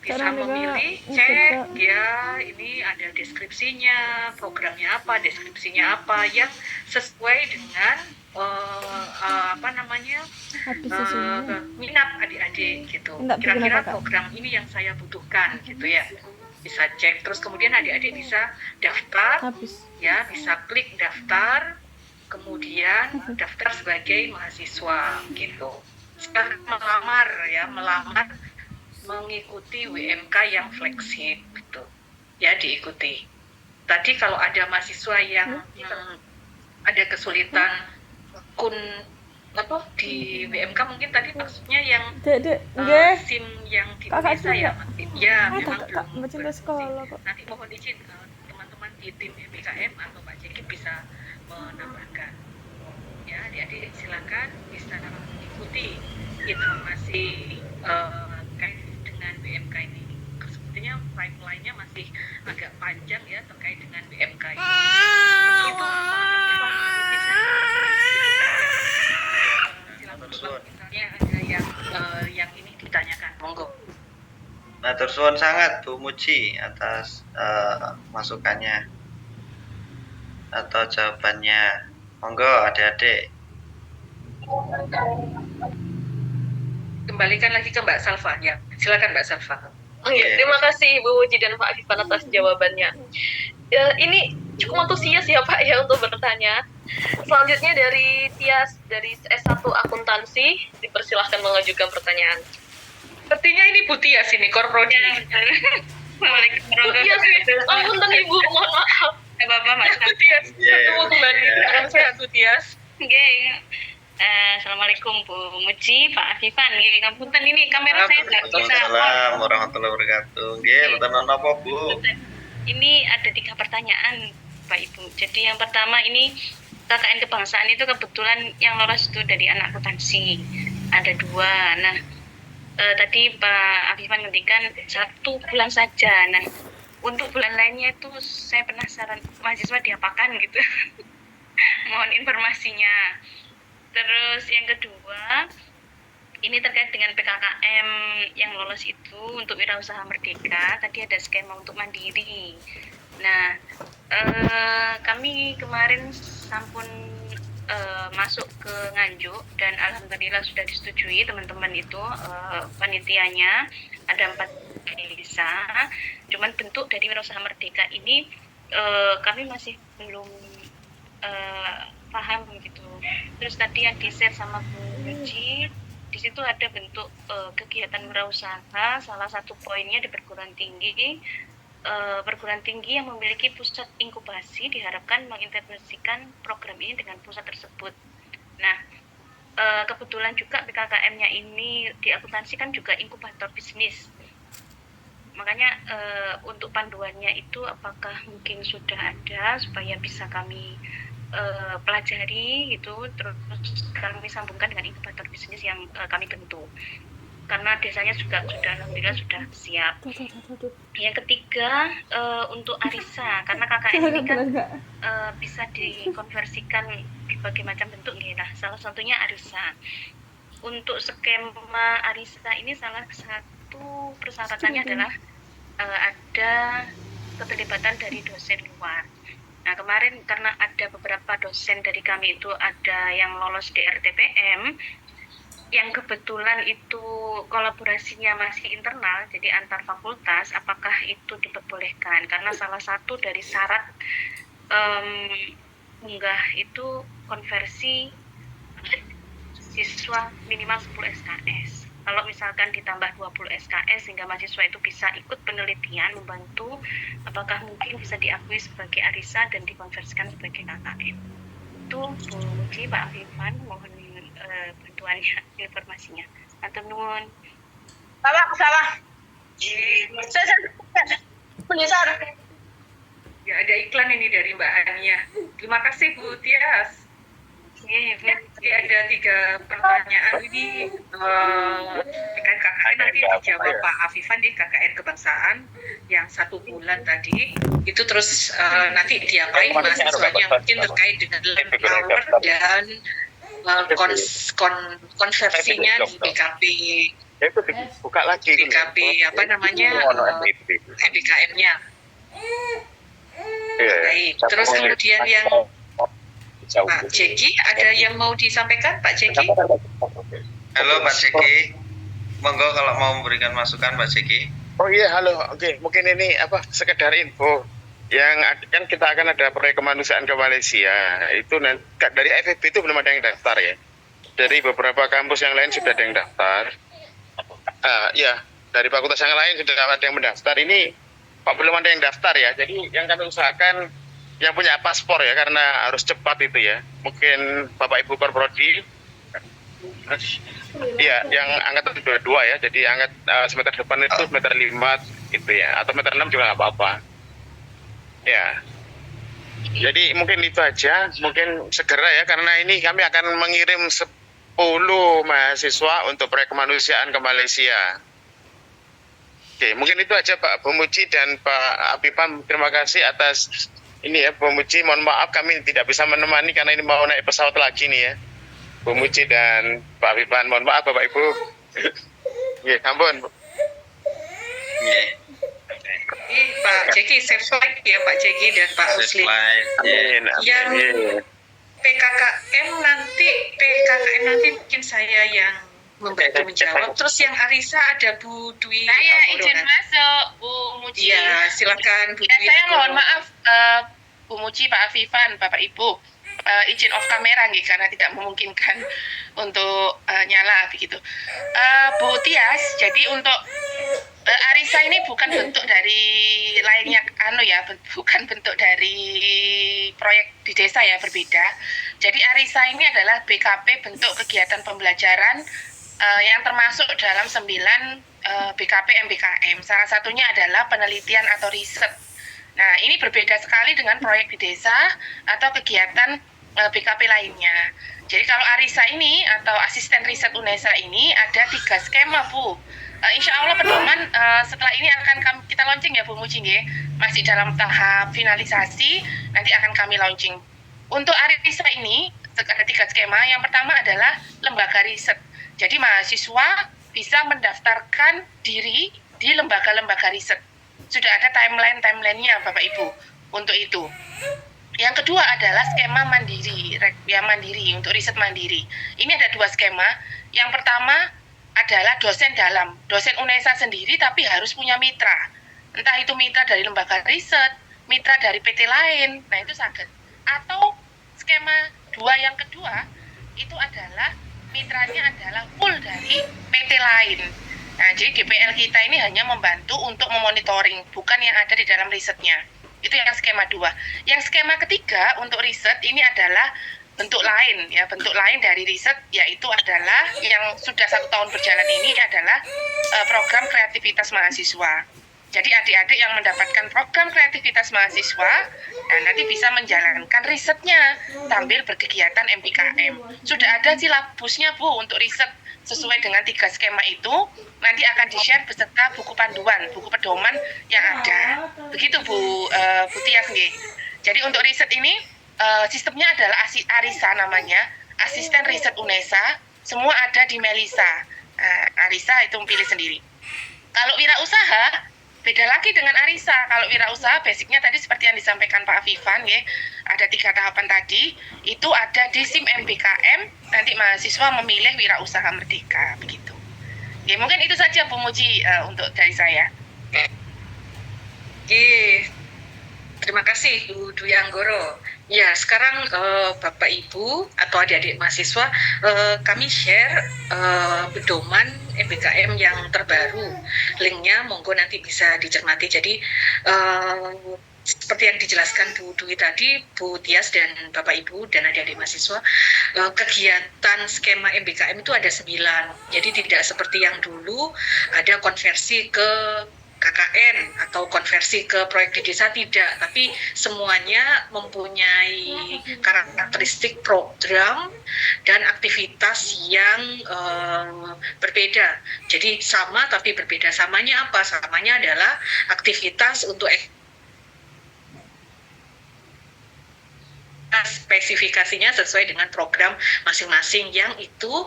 Bisa memilih, cek ya, ini ada deskripsinya, programnya apa, deskripsinya apa yang sesuai dengan minat adik-adik gitu. Kira-kira program ini yang saya butuhkan gitu ya. Bisa cek, terus kemudian adik-adik bisa daftar, ya bisa klik daftar, kemudian daftar sebagai mahasiswa gitu. Sekarang melamar mengikuti WMK yang fleksibel gitu. Ya diikuti. Tadi kalau ada mahasiswa yang ada kesulitan di WMK mungkin tadi maksudnya yang SIM yang di desa ya memang belum berfungsi. Nanti mohon izin teman-teman di tim MBKM atau Pak Jeki bisa menambahkan. Ya adik-adik silakan bisa mengikuti informasi dengan BMK ini. Sepertinya pipeline-nya masih agak panjang ya terkait dengan BMK ini. Itu misalnya ada yang ini ditanyakan, monggo. Matur suwun sangat Bu Muji atas masukannya atau jawabannya. Monggo adik-adik. Kembalikan lagi ke Mbak Salva ya. Silakan Mbak Salva. Terima kasih Bu Muji dan Pak Afifan atas jawabannya. Ini cukup antusias ya Pak ya untuk bertanya. Selanjutnya dari Tias dari S1 Akuntansi, dipersilahkan mengajukan pertanyaan. Sepertinya ini Bu Tias ini, Korprodi. Assalamualaikum Oh iya sih, apunten Ibu, mohon maaf. Bapak Mas. Bu Tias, ketemu kembali. Salam sehat Bu Tias. Nggih. Assalamualaikum Bu Muci, Pak Afifan. Nggih, ngapunten ini kamera saya nggak bisa. Waalaikumsalam warahmatullahi wabarakatuh. Nggih, pertanyaan apa, Bu? Ini ada 3 pertanyaan Pak Ibu. Jadi yang pertama ini KKN kebangsaan itu kebetulan yang lolos itu dari anak akuntansi. Ada 2. Nah, tadi Pak Afifan ngendikan 1 bulan saja. Nah, untuk bulan lainnya itu saya penasaran mahasiswa diapakan gitu. Mohon informasinya. Terus yang kedua, ini terkait dengan PKKM yang lolos itu untuk wirausaha merdeka. Tadi ada skema untuk mandiri. Nah, kami kemarin sampun masuk ke Nganjuk dan alhamdulillah sudah disetujui teman-teman itu panitianya ada 4 desa. Cuman bentuk dari wirausaha merdeka ini kami masih belum paham gitu. Terus tadi yang di-share sama Bu Yuji, di situ ada bentuk kegiatan wirausaha. Salah satu poinnya di perguruan tinggi yang memiliki pusat inkubasi diharapkan mengintegrasikan program ini dengan pusat tersebut. Nah, kebetulan juga PKKM-nya ini di akuntansi kan juga inkubator bisnis. Makanya untuk panduannya itu apakah mungkin sudah ada supaya bisa kami pelajari gitu, terus kami sambungkan dengan inkubator bisnis yang kami bentuk. Karena desanya juga sudah alhamdulillah sudah siap. Yang ketiga untuk Arisa, karena KKN ini kan bisa dikonversikan berbagai macam bentuk nih. Nah, salah satunya Arisa. Untuk skema Arisa ini salah satu persyaratannya adalah ada keterlibatan dari dosen luar. Nah, kemarin karena ada beberapa dosen dari kami itu ada yang lolos DRTPM, yang kebetulan itu kolaborasinya masih internal, jadi antar fakultas, apakah itu diperbolehkan? Karena salah satu dari syarat unggah itu konversi siswa minimal 10 SKS. Kalau misalkan ditambah 20 SKS sehingga mahasiswa itu bisa ikut penelitian, membantu, apakah mungkin bisa diakui sebagai Arisa dan dikonversikan sebagai KKN? Itu Bu Muji, Pak Afifan, mohon bantuannya, informasinya. Atur nuwun. Salah. Saya penyesal. Ya, ada iklan ini dari Mbak Ania. Terima kasih Bu Tias. Jadi ada 3 pertanyaan ini dengan KKN nanti dijawab Pak Afifan di KKN kebangsaan yang 1 bulan tadi itu terus nanti diapain mahasiswanya mungkin terkait dengan land power dan konversinya di BKP Buka lagi. BKP apa namanya BKM-nya. Baik, terus kemudian yang Pak Jeki, ada yang mau disampaikan Pak Jeki? Halo Pak Jeki. Monggo kalau mau memberikan masukan Pak Jeki. Oh iya, halo. Oke, mungkin ini sekedar info. Yang kan kita akan ada proyek kemanusiaan ke Malaysia. Itu dari FEB itu belum ada yang daftar ya. Dari beberapa kampus yang lain sudah ada yang daftar. Ya, dari fakultas yang lain sudah ada yang mendaftar. Ini Pak belum ada yang daftar ya. Jadi yang kami usahakan yang punya paspor ya, karena harus cepat itu ya. Mungkin Bapak Ibu Korprodi, ya, yang angkatan 22 ya. Jadi semester depan itu semester 5 itu ya, atau semester 6 juga nggak apa-apa. Ya. Jadi mungkin itu aja, mungkin segera ya, karena ini kami akan mengirim 10 mahasiswa untuk proyek kemanusiaan ke Malaysia. Oke, mungkin itu aja Pak Bumuci dan Pak Afifan. Terima kasih atas ini ya, Bumuci. Mohon maaf kami tidak bisa menemani karena ini mau naik pesawat lagi nih ya. Bumuci dan Pak Afifan, mohon maaf Bapak Ibu. Nggih, ampun. Nggih. Pak Jeki, save slide ya Pak Jeki dan Pak Muslim. Yang PKKM nanti mungkin saya yang membantu menjawab. Terus yang Arisa ada Bu Dwi. Saya izin masuk, Bu Muji. Ya, silakan Bu Dwi. Saya mohon maaf, Bu Muji, Pak Afifan, Bapak Ibu. izin off kamera nih karena tidak memungkinkan untuk nyala begitu. Bu Tias, jadi untuk Arisa ini bukan bentuk dari lainnya bukan bentuk dari proyek di desa ya, berbeda. Jadi Arisa ini adalah BKP, bentuk kegiatan pembelajaran yang termasuk dalam 9 BKP MBKM. Salah satunya adalah penelitian atau riset. Nah, ini berbeda sekali dengan proyek di desa atau kegiatan BKP lainnya. Jadi kalau Arisa ini atau asisten riset UNESA ini ada 3 skema, Bu. Insya Allah pedoman setelah ini akan kita launching ya, Bu Muji, masih dalam tahap finalisasi, nanti akan kami launching. Untuk Arisa ini ada 3 skema. Yang pertama adalah lembaga riset. Jadi mahasiswa bisa mendaftarkan diri di lembaga-lembaga riset. Sudah ada timeline-nya Bapak Ibu untuk itu. Yang kedua adalah skema mandiri, untuk riset mandiri. Ini ada 2 skema. Yang pertama adalah dosen dalam, dosen UNESA sendiri tapi harus punya mitra. Entah itu mitra dari lembaga riset, mitra dari PT lain, nah itu saged. Atau skema 2 yang kedua, itu adalah mitranya adalah full dari PT lain. Nah, jadi DPL kita ini hanya membantu untuk memonitoring, bukan yang ada di dalam risetnya. Itu yang skema 2. Yang skema ketiga untuk riset ini adalah bentuk lain ya, bentuk lain dari riset, yaitu adalah yang sudah 1 tahun berjalan ini adalah program kreativitas mahasiswa. Jadi adik-adik yang mendapatkan program kreativitas mahasiswa nanti bisa menjalankan risetnya sambil berkegiatan MBKM. Sudah ada silabusnya, Bu, untuk riset sesuai dengan 3 skema itu, nanti akan di-share beserta buku panduan, buku pedoman yang ada. Begitu Bu Tias nggih. Jadi untuk riset ini sistemnya adalah Arisa namanya, asisten riset UNESA, semua ada di Melisa. Arisa itu pilih sendiri. Kalau wirausaha beda lagi dengan Arisa. Kalau wirausaha basicnya tadi seperti yang disampaikan Pak Afifan ya, ada 3 tahapan tadi, itu ada di SIM MBKM, nanti mahasiswa memilih wirausaha merdeka begitu. Ya, mungkin itu saja Bu Muji untuk dari saya. Terima kasih Bu Dwi Anggoro. Ya, sekarang Bapak Ibu atau adik-adik mahasiswa, kami share pedoman MBKM yang terbaru. Linknya monggo nanti bisa dicermati. Jadi seperti yang dijelaskan Bu Dwi tadi, Bu Tias dan Bapak Ibu dan adik-adik mahasiswa, kegiatan skema MBKM itu ada 9. Jadi tidak seperti yang dulu ada konversi ke KKN atau konversi ke proyek di desa, tidak, tapi semuanya mempunyai karakteristik program dan aktivitas yang berbeda. Jadi sama tapi berbeda. Samanya apa? Samanya adalah aktivitas untuk spesifikasinya sesuai dengan program masing-masing yang itu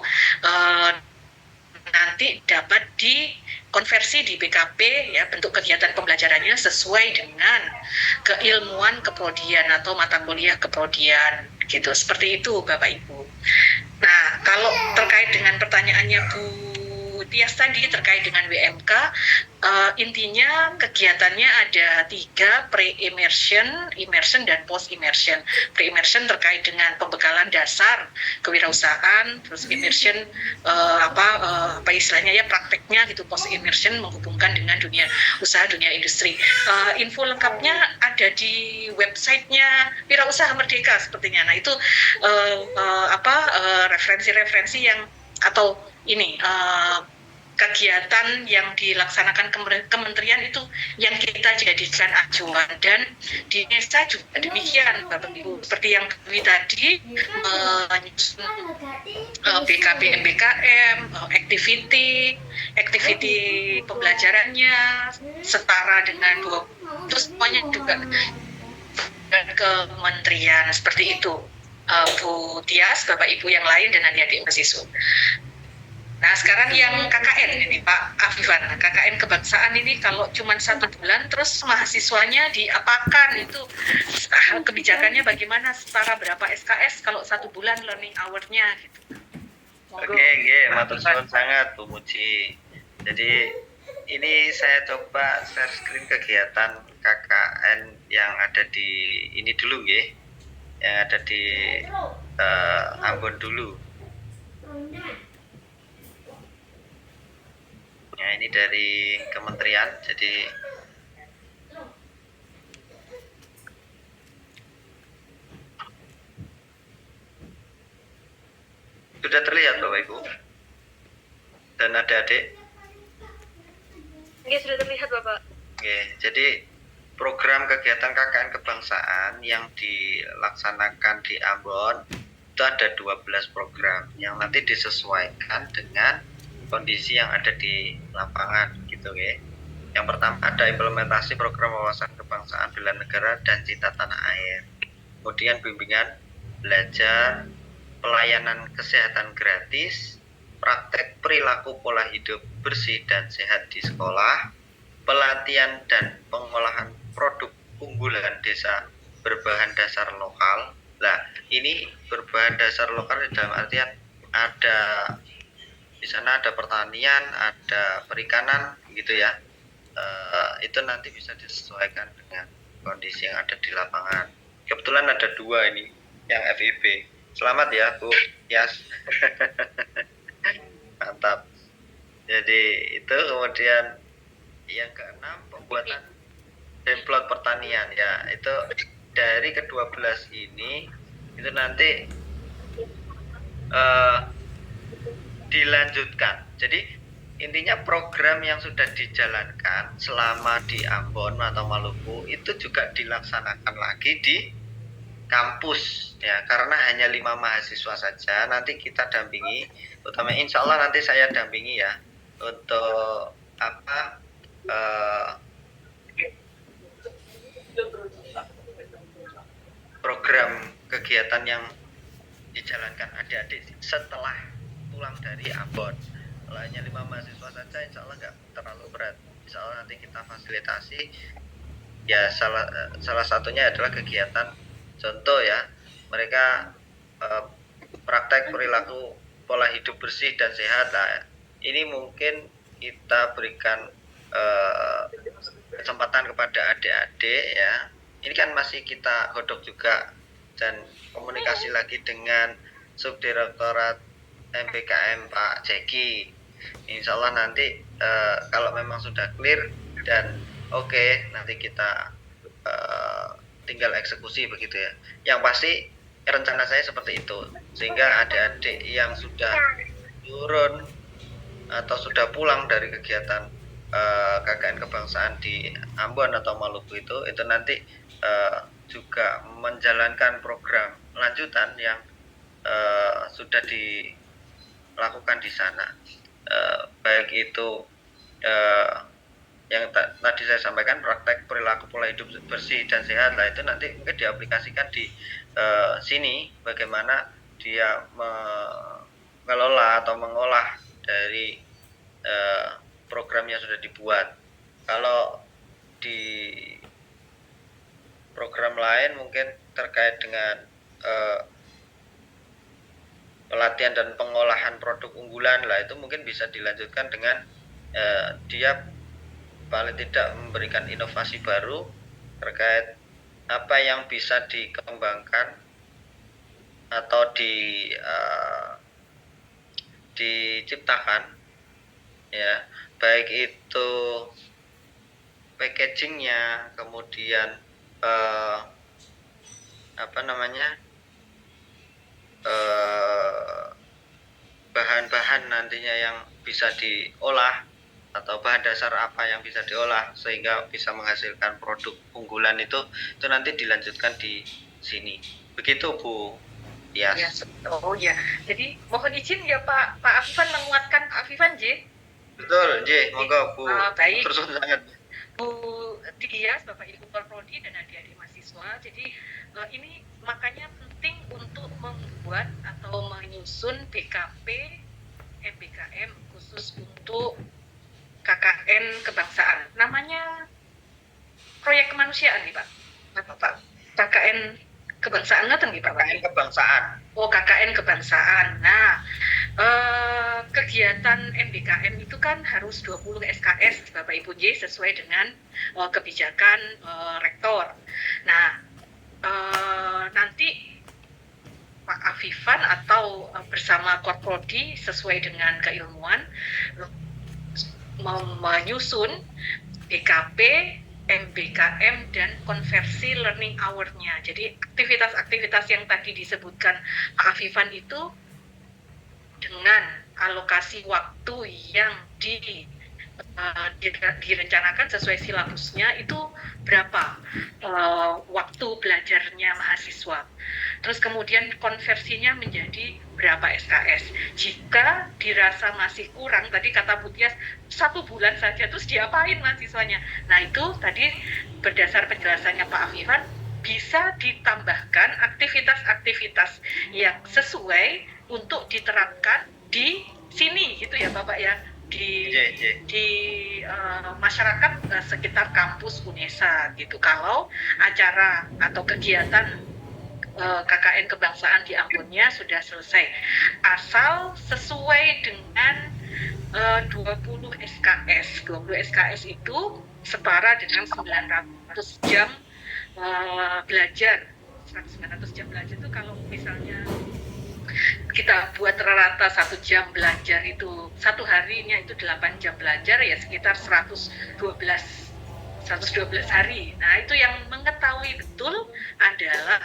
nanti dapat dikonversi di BKP ya, bentuk kegiatan pembelajarannya sesuai dengan keilmuan keprodian atau mata kuliah keprodian gitu. Seperti itu Bapak Ibu. Nah, kalau terkait dengan pertanyaannya Bu Tias tadi terkait dengan WMK, intinya kegiatannya ada 3, pre-immersion, immersion, dan post-immersion. Pre-immersion terkait dengan pembekalan dasar kewirausahaan, terus immersion apa istilahnya ya, prakteknya gitu. Post-immersion menghubungkan dengan dunia usaha, dunia industri. Info lengkapnya ada di websitenya Wirausaha Merdeka sepertinya. Nah itu referensi-referensi yang atau ini kegiatan yang dilaksanakan kementerian itu yang kita jadikan acuan, dan di desa juga demikian Bapak Ibu, seperti yang Dwi tadi menyusun BKP MBKM, activity pembelajarannya setara dengan 2, itu semuanya juga kementerian seperti itu. Bu Tias, Bapak Ibu yang lain dan adik-adik mahasiswa. Nah sekarang yang KKN ini Pak Afifan, KKN kebangsaan ini kalau cuma 1 bulan terus mahasiswanya diapakan, itu kebijakannya bagaimana, setara berapa SKS kalau 1 bulan learning hour-nya gitu. Oke, matur suwun sangat Bu Muji. Jadi ini saya coba share screen kegiatan KKN yang ada di ini dulu nggih. yang ada di Ambon dulu. Nah, ini dari kementerian, jadi sudah terlihat Bapak Ibu dan adik-adik. Oke, sudah terlihat Bapak. Oke, jadi program kegiatan KKN kebangsaan yang dilaksanakan di Ambon itu ada 12 program yang nanti disesuaikan dengan kondisi yang ada di lapangan gitu ya. Yang pertama ada implementasi program wawasan kebangsaan bela negara dan cinta tanah air. Kemudian bimbingan belajar, pelayanan kesehatan gratis, praktek perilaku pola hidup bersih dan sehat di sekolah, pelatihan dan pengolahan produk unggulan desa berbahan dasar lokal. Nah, ini berbahan dasar lokal dalam artian ada di sana ada pertanian, ada perikanan gitu ya. Itu nanti bisa disesuaikan dengan kondisi yang ada di lapangan. Kebetulan ada 2 ini yang FIB. Selamat ya Bu Yas. Mantap. Jadi itu kemudian yang keenam pembuatan demplot pertanian ya, itu dari ke-12 ini itu nanti dilanjutkan. Jadi intinya program yang sudah dijalankan selama di Ambon atau Maluku itu juga dilaksanakan lagi di kampus ya, karena hanya 5 mahasiswa saja. Nanti kita dampingi, terutama insya Allah nanti saya dampingi ya untuk program kegiatan yang dijalankan adik-adik setelah pulang dari Ambon. Kalau hanya 5 mahasiswa saja insya Allah nggak terlalu berat. Insya Allah nanti kita fasilitasi ya, salah satunya adalah kegiatan contoh ya, mereka praktek perilaku pola hidup bersih dan sehat. Nah, ini mungkin kita berikan kesempatan kepada adik-adik ya. Ini kan masih kita godok juga dan komunikasi lagi dengan Subdirektorat MBKM Pak Jeki. Insya Allah nanti kalau memang sudah clear dan oke, nanti kita tinggal eksekusi begitu ya. Yang pasti rencana saya seperti itu, sehingga adik-adik yang sudah turun atau sudah pulang dari kegiatan KKN kebangsaan di Ambon atau Maluku itu nanti juga menjalankan program lanjutan yang sudah dilakukan di sana, baik itu yang tadi saya sampaikan praktek perilaku pola hidup bersih dan sehat. Lah itu nanti mungkin diaplikasikan di sini, bagaimana dia mengelola atau mengolah dari program yang sudah dibuat. Kalau di program lain mungkin terkait dengan pelatihan dan pengolahan produk unggulan, lah itu mungkin bisa dilanjutkan dengan dia paling tidak memberikan inovasi baru terkait apa yang bisa dikembangkan atau diciptakan ya, baik itu packagingnya, kemudian bahan-bahan nantinya yang bisa diolah atau bahan dasar apa yang bisa diolah sehingga bisa menghasilkan produk unggulan itu nanti dilanjutkan di sini. Begitu Bu. Yes. Ya. Oh ya. Jadi mohon izin ya Pak Afifan menguatkan Pak Afifan J. Betul, J. Monggo Bu. Baik. Terus sangat. Bu Tias, Bapak Ibu Korprodi dan adik-adik mahasiswa. Jadi ini makanya penting untuk membuat atau menyusun BKP MBKM khusus untuk KKN kebangsaan. Namanya proyek kemanusiaan nih Pak. Pak. KKN kebangsaan nggak nih Pak? KKN kebangsaan. Oh, KKN kebangsaan. Nah, kegiatan MBKM itu kan harus 20 SKS Bapak Ibu J sesuai dengan kebijakan rektor. Nah, nanti Afifan atau bersama Korprodi sesuai dengan keilmuan menyusun BKP, MBKM, dan konversi learning hour-nya. Jadi aktivitas-aktivitas yang tadi disebutkan Pak Afifan itu dengan alokasi waktu yang direncanakan sesuai silabusnya itu berapa waktu belajarnya mahasiswa. Terus kemudian konversinya menjadi berapa SKS. Jika dirasa masih kurang, tadi kata Bu Tias, 1 bulan saja, terus diapain mahasiswanya? Nah itu tadi berdasar penjelasannya Pak Afifan, bisa ditambahkan aktivitas-aktivitas yang sesuai untuk diterapkan di sini gitu ya Bapak ya, di masyarakat sekitar kampus UNESA gitu. Kalau acara atau kegiatan KKN kebangsaan di Ambonnya sudah selesai, asal sesuai dengan 20 SKS. 20 SKS itu setara dengan 900 jam belajar. 900 jam belajar itu kalau misalnya kita buat rata 1 jam belajar itu, 1 harinya itu 8 jam belajar, ya sekitar 112 hari. Nah itu yang mengetahui betul adalah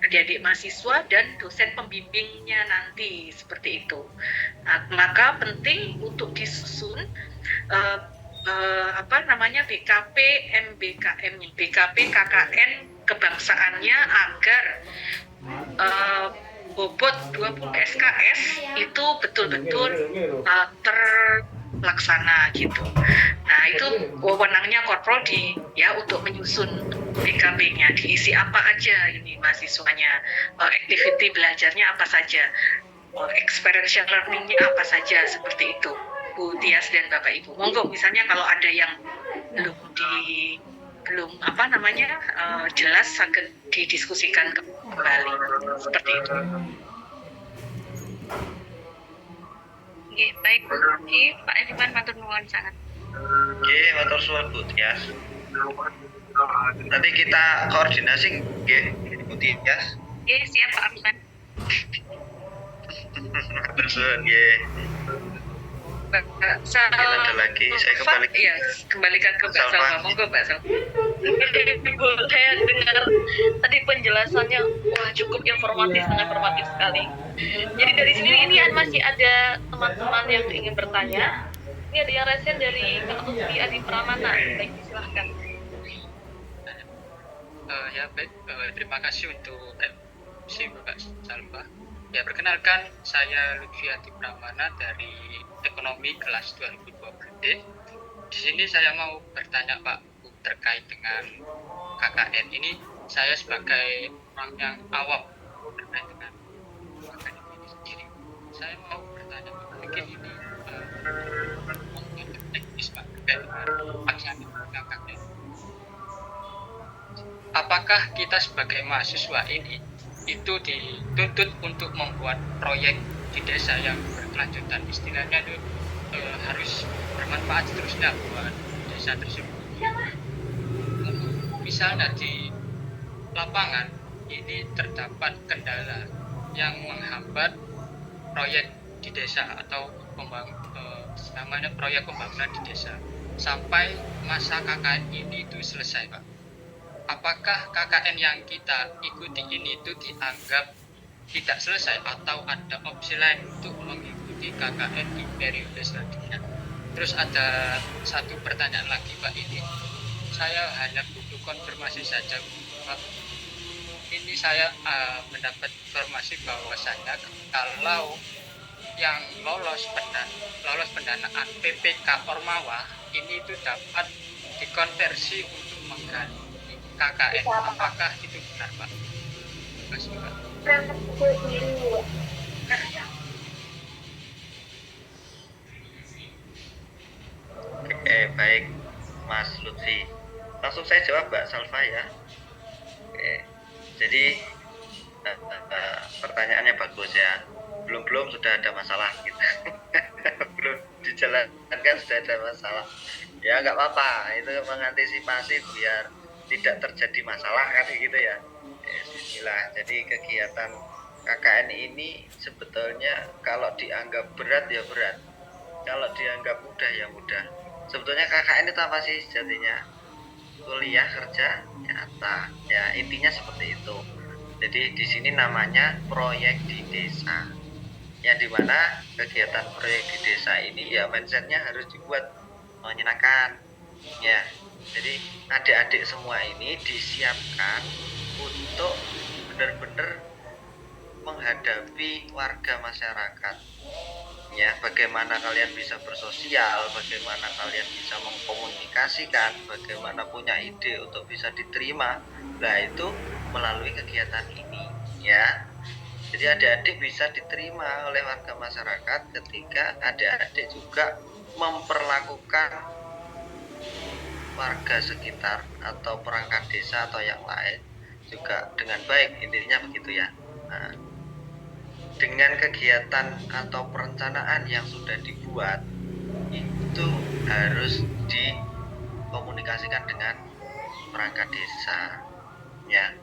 adik-adik mahasiswa dan dosen pembimbingnya nanti, seperti itu. Nah, maka penting untuk disusun BKP, MBKM, BKP, KKN kebangsaannya agar bobot 20 SKS itu betul-betul terlaksana gitu. Nah itu wewenangnya Korprodi ya untuk menyusun BKP-nya, diisi apa aja ini mahasiswanya, activity belajarnya apa saja, experiential learning-nya apa saja, seperti itu Bu Tias dan Bapak Ibu. Monggo misalnya kalau ada yang belum jelas saged didiskusikan kembali seperti itu. Oke, baik Bu. Oke, Pak Afifan matur nuwun sangat. Oke, matur suwun Bu Tias. Nanti kita koordinasi nggih Bu Tias. Oke, siap Pak Afifan. Matur suwun nggih. Ada lagi, saya kembali. Iya, kembalikan ke Mbak Salma. Monggo Mbak Salma. Saya dengar tadi penjelasannya, wah cukup informatif, sangat informatif sekali. Jadi dari sini ini masih ada teman-teman yang ingin bertanya. Ini ada yang resen dari Kak Lutfi Adi Pramana. Baik, silahkan. Terima kasih untuk MC Mbak Salma. Ya, perkenalkan saya Lutfi Adi Pramana dari Ekonomi kelas 2020D. Di sini saya mau bertanya Pak Bu terkait dengan KKN ini. Saya sebagai orang yang awam terkait dengan KKN ini sendiri. Saya mau bertanya mungkin ini teknis Pak terkait dengan pelaksanaan KKN. Apakah kita sebagai mahasiswa ini itu dituntut untuk membuat proyek di desa yang berkelanjutan, istilahnya itu harus bermanfaat seterusnya buat desa tersebut. Misalnya di lapangan ini terdapat kendala yang menghambat proyek di desa atau namanya proyek pembangunan di desa sampai masa KKN ini itu selesai Pak. Apakah KKN yang kita ikuti ini itu dianggap tidak selesai atau ada opsi lain untuk mengikuti KKN di periode selanjutnya? Terus ada satu pertanyaan lagi Pak, ini saya hanya butuh konfirmasi saja Pak. Ini saya mendapat informasi bahwasanya kalau yang lolos pendanaan PPK Ormawa ini itu dapat dikonversi untuk mengganti KKN. Apakah itu benar Pak? Terima kasih Pak. Oke, baik Mas Lutfi. Langsung saya jawab Mbak Salva ya. Oke. Jadi pertanyaannya bagus ya. Belum sudah ada masalah gitu. Belum dijalankan sudah ada masalah. Ya nggak apa-apa, itu mengantisipasi biar tidak terjadi masalah kan gitu ya. Bismillah. Jadi kegiatan KKN ini sebetulnya kalau dianggap berat ya berat, kalau dianggap mudah ya mudah. Sebetulnya KKN itu apa sih sejatinya? Kuliah, kerja, nyata. Ya intinya seperti itu. Jadi di sini namanya proyek di desa. Yang dimana kegiatan proyek di desa ini ya mindsetnya harus dibuat menyenangkan. Ya, jadi adik-adik semua ini disiapkan untuk benar-benar menghadapi warga masyarakat. Ya, bagaimana kalian bisa bersosial, bagaimana kalian bisa mengkomunikasikan, bagaimana punya ide untuk bisa diterima. Nah, itu melalui kegiatan ini, ya. Jadi adik-adik bisa diterima oleh warga masyarakat ketika adik-adik juga memperlakukan warga sekitar atau perangkat desa atau yang lain juga dengan baik, intinya begitu ya. Nah, dengan kegiatan atau perencanaan yang sudah dibuat itu harus dikomunikasikan dengan perangkat desa, ya.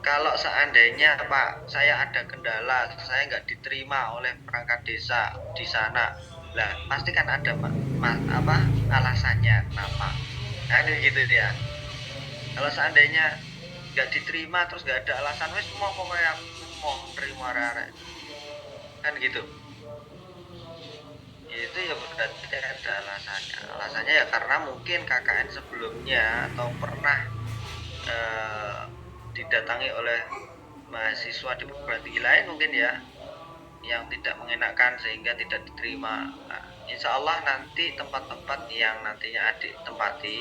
Kalau seandainya Pak, saya ada kendala, saya nggak diterima oleh perangkat desa di sana, lah pasti kan ada alasannya kenapa. Nah gitu ya. Kalau seandainya nggak diterima terus nggak ada alasan, wes mau pokoknya mau terima rare, kan gitu. Itu ya berarti ada alasannya. Alasannya ya karena mungkin KKN sebelumnya atau pernah didatangi oleh mahasiswa di perguruan tinggi lain mungkin ya, yang tidak mengenakan sehingga tidak diterima. Nah, insya Allah nanti tempat-tempat yang nantinya adik tempati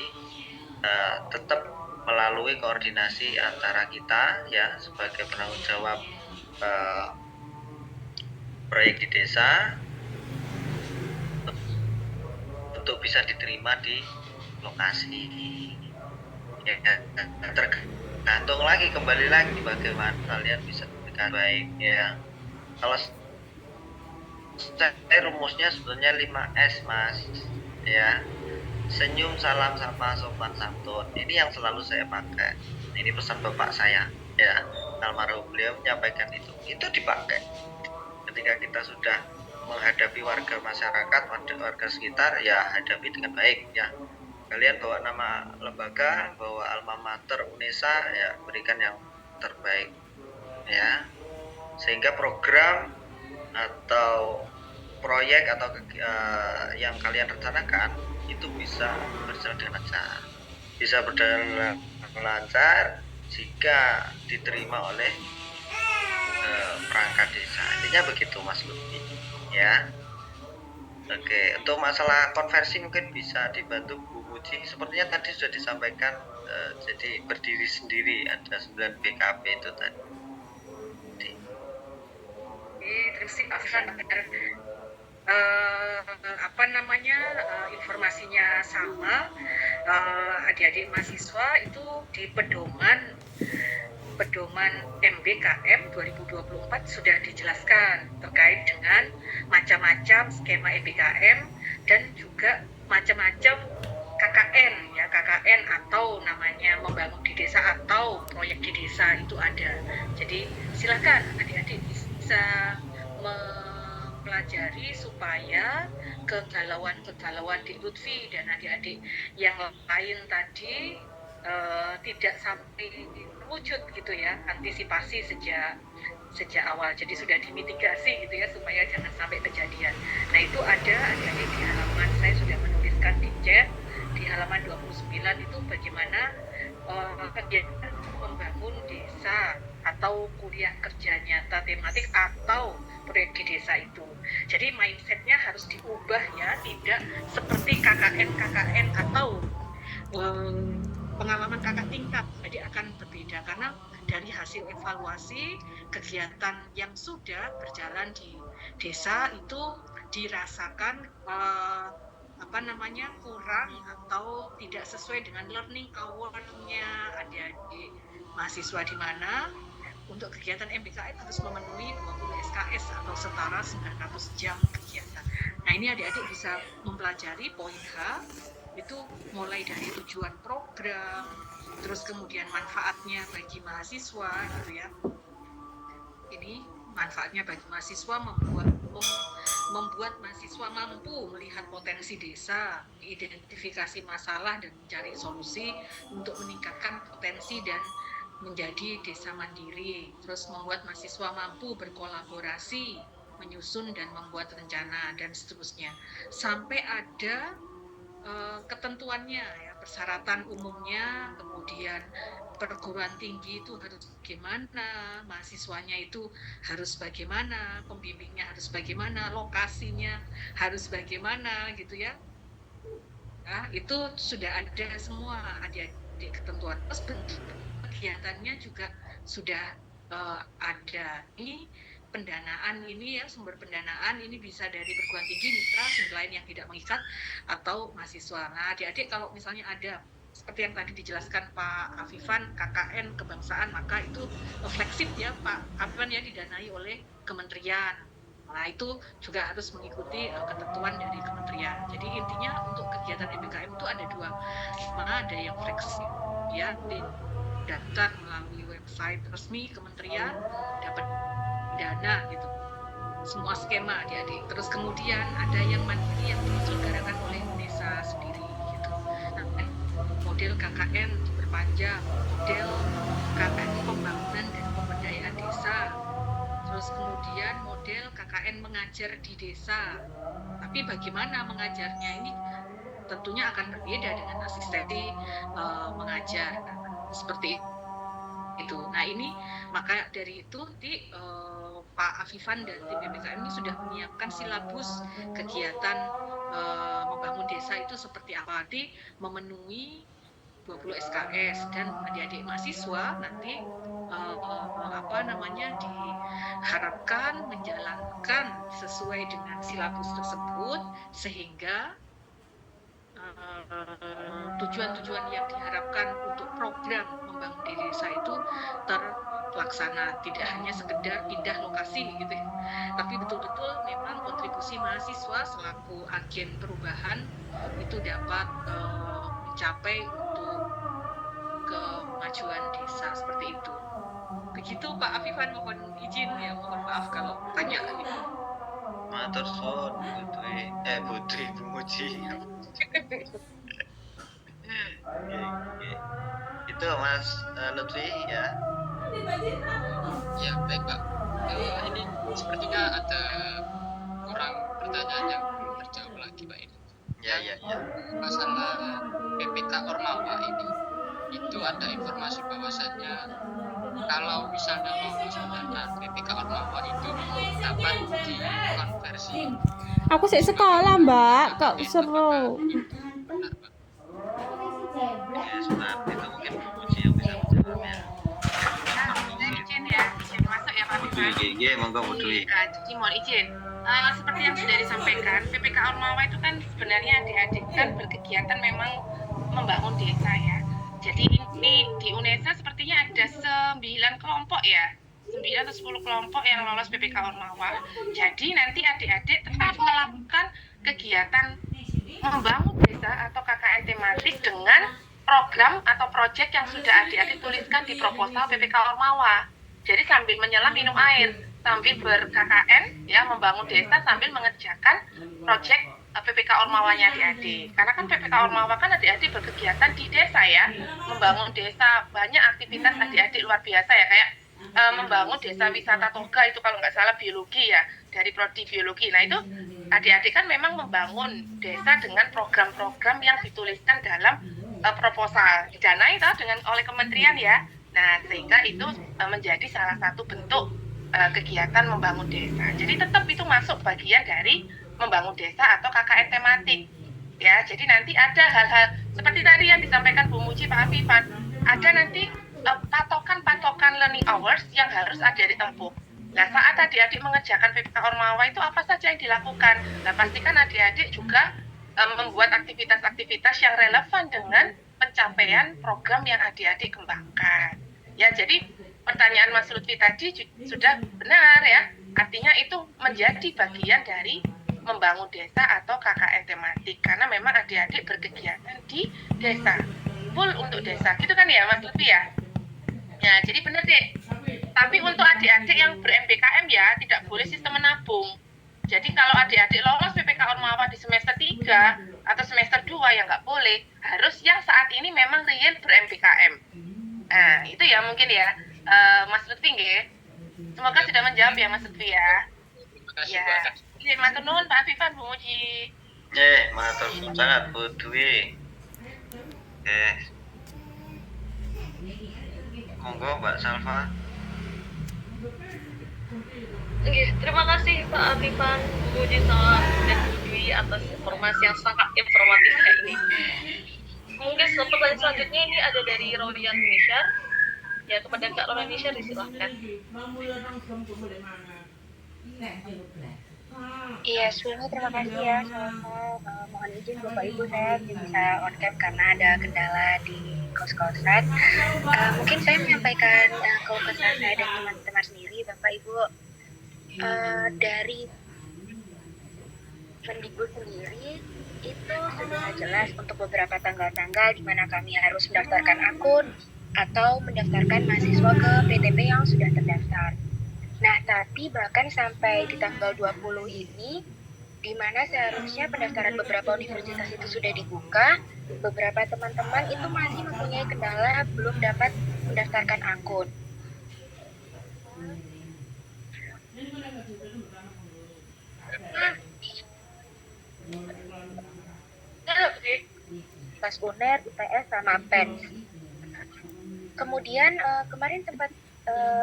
tetap melalui koordinasi antara kita ya sebagai penanggung jawab proyek di desa untuk bisa diterima di lokasi. Ya, tergantung lagi, kembali lagi bagaimana kalian bisa dengan baik ya. Kalau saya rumusnya sebenarnya 5S Mas ya. Senyum, salam, sapa, sopan, santun. Ini yang selalu saya pakai. Ini pesan bapak saya ya. Almarhum beliau menyampaikan itu dipakai ketika kita sudah menghadapi warga masyarakat, warga sekitar ya hadapi dengan baik ya. Kalian bawa nama lembaga, bawa alma mater UNESA ya, berikan yang terbaik ya, sehingga program atau proyek atau yang kalian rencanakan itu bisa berjalan dengan lancar, bisa berjalan lancar jika diterima oleh perangkat desa. Intinya begitu Mas Lutfi ya. Oke, untuk masalah konversi mungkin bisa dibantu Bu Muji. Sepertinya tadi sudah disampaikan, jadi berdiri sendiri ada 9 BKP itu tadi. Terima kasih Afan. Informasinya sama, adik-adik mahasiswa itu di pedoman MBKM 2024 sudah dijelaskan terkait dengan macam-macam skema MBKM dan juga macam-macam KKN ya, KKN atau namanya membangun di desa atau proyek di desa itu ada. Jadi silakan adik-adik bisa mempelajari supaya kegalauan di Lutfi dan adik-adik yang lain tadi tidak sampai wujud gitu ya, antisipasi sejak awal. Jadi sudah dimitigasi gitu ya supaya jangan sampai kejadian. Nah itu ada adik-adik di halaman, saya sudah menuliskan di chat di halaman 29 itu bagaimana kegiatan membangun desa atau kuliah kerja nyata tematik atau proyek di desa itu. Jadi mindsetnya harus diubah ya, tidak seperti KKN atau pengalaman kakak tingkat. Jadi akan berbeda karena dari hasil evaluasi kegiatan yang sudah berjalan di desa itu dirasakan kurang atau tidak sesuai dengan learning hour-nya adik-adik mahasiswa, di mana untuk kegiatan MBKM harus memenuhi 20 SKS atau setara 900 jam kegiatan. Nah ini adik-adik bisa mempelajari poin H itu mulai dari tujuan program, terus kemudian manfaatnya bagi mahasiswa gitu ya. Ini manfaatnya bagi mahasiswa membuat mahasiswa mampu melihat potensi desa, identifikasi masalah dan mencari solusi untuk meningkatkan potensi dan menjadi desa mandiri. Terus membuat mahasiswa mampu berkolaborasi, menyusun dan membuat rencana dan seterusnya. Sampai ada ketentuannya ya, persyaratan umumnya, kemudian perguruan tinggi itu harus bagaimana, mahasiswanya itu harus bagaimana, pembimbingnya harus bagaimana, lokasinya harus bagaimana gitu ya. Nah, itu sudah ada semua adik-adik ketentuan. Terus bentuk kegiatannya juga sudah ada. Ini pendanaan ini ya, sumber pendanaan ini bisa dari perguruan tinggi, mitra, sumber lain yang tidak mengikat atau mahasiswa. Nah, adik-adik kalau misalnya ada seperti yang tadi dijelaskan Pak Afifan, KKN kebangsaan, maka itu fleksib ya Pak Afifan ya, didanai oleh kementerian. Nah, itu juga harus mengikuti ketentuan dari kementerian. Jadi intinya untuk kegiatan MBKM itu ada dua, mana ada yang fleksib ya, daftar melalui website resmi kementerian, dapat dana gitu, semua skema adik-adik. Terus kemudian ada yang mandiri yang diselenggarakan oleh desa sendiri gitu. Nah, model KKN diperpanjang, model KKN pembangunan dan pemberdayaan desa. Terus kemudian model KKN mengajar di desa. Tapi bagaimana mengajarnya ini tentunya akan berbeda dengan asistensi mengajar. Seperti itu. Nah, ini maka dari itu Pak Afifan dan tim MBKM ini sudah menyiapkan silabus kegiatan membangun desa itu seperti apa, memenuhi 20 SKS, dan adik-adik mahasiswa nanti diharapkan menjalankan sesuai dengan silabus tersebut sehingga tujuan-tujuan yang diharapkan untuk program membangun di desa itu terlaksana, tidak hanya sekedar pindah lokasi gitu ya, tapi betul-betul memang kontribusi mahasiswa selaku agen perubahan itu dapat mencapai untuk kemajuan desa, seperti itu. Begitu Pak Afifan, mohon izin ya, mohon maaf kalau tanya lagi. Matur suwun Putri Bu Muji. Itu Mas Lutfi ya. Ya, baik Pak. Ini sepertinya ada kurang pertanyaan yang belum terjawab lagi Pak ini. Ya. Masalah PPK Ormawa ini, itu ada informasi bahwasannya kalau misalnya lolos pendanaan PPK Ormawa itu dapat dikonversi. Aku sih sekolah Mbak, kok seru. Benar Pak. Ya, sebenarnya itu mungkin Bu Muji yang bisa menjawab ya. Izin masuk ya Pak Afifan. Iya, monggo Bu Dwi. Jadi mohon izin, seperti yang sudah disampaikan, PPK Ormawa itu kan sebenarnya adik-adik kan berkegiatan memang membangun desa ya. Jadi ini di UNESA sepertinya ada 9 kelompok ya, 9 atau 10 kelompok yang lolos PPK Ormawa. Jadi nanti adik-adik tetap melakukan kegiatan membangun desa atau KKN tematik dengan program atau proyek yang sudah adik-adik tuliskan di proposal PPK Ormawa. Jadi sambil menyelam minum air, sambil ber-KKN ya, membangun desa sambil mengerjakan proyek PPK Ormawanya adik-adik. Karena kan PPK Ormawa kan adik-adik berkegiatan di desa ya, membangun desa, banyak aktivitas adik-adik luar biasa ya, kayak membangun desa wisata toga itu kalau nggak salah biologi ya, dari prodi biologi. Nah itu adik-adik kan memang membangun desa dengan program-program yang dituliskan dalam proposal, didanai dengan oleh kementerian ya. Nah sehingga itu menjadi salah satu bentuk kegiatan membangun desa. Jadi tetap itu masuk bagian dari membangun desa atau KKN tematik ya. Jadi nanti ada hal-hal seperti tadi yang disampaikan Bu Muji, Pak Afifan, ada nanti patokan learning hours yang harus adik-adik tempuh. Nah saat adik-adik mengerjakan PPK Ormawa itu apa saja yang dilakukan? Nah pastikan adik-adik juga membuat aktivitas-aktivitas yang relevan dengan pencapaian program yang adik-adik kembangkan ya. Jadi pertanyaan Mas Lutfi tadi sudah benar ya, artinya itu menjadi bagian dari membangun desa atau KKN tematik karena memang adik-adik berkegiatan di desa full untuk desa gitu kan ya Mas Lutfi ya. Ya jadi benar deh. Tapi untuk adik-adik yang ber-MBKM ya tidak boleh sistem menabung. Jadi kalau adik-adik lolos PPK Ormawa di semester 3 atau semester 2 ya nggak boleh, harus yang saat ini memang real ber-MBKM. Nah itu ya mungkin ya Mas Lutfi nggih. Semoga sudah menjawab ya Mas Lutfi ya. Terima kasih Ya. Pak. Iya, matur nuwun Pak Afifan, Bu Muji. Matur sangat Bu Dwi. Monggo Mbak Salva. Terima kasih Pak Afifan, Bu Muji, dan Bu Dwi atas informasi yang sangat informatif kayak ini. Mungkin pertanyaan selanjutnya ini ada dari Rolian Nishar. Ya, kepada Kak Rolian Nishar disilahkan. Iya, sebelumnya terima kasih ya. Mohon izin Bapak Ibu, saya bisa on cam karena ada kendala di kos-kosan. Mungkin saya menyampaikan keluh kesah saya dan teman-teman sendiri, Bapak Ibu. Dari Mendikbud sendiri itu sudah jelas untuk beberapa tanggal-tanggal di mana kami harus mendaftarkan akun atau mendaftarkan mahasiswa ke PTP yang sudah terdaftar. Nah, tapi bahkan sampai di tanggal 20 ini, di mana seharusnya pendaftaran beberapa universitas itu sudah dibuka, beberapa teman-teman itu masih mempunyai kendala belum dapat mendaftarkan akun. Pas UNER, IPS, sama PEN. Kemudian kemarin sempat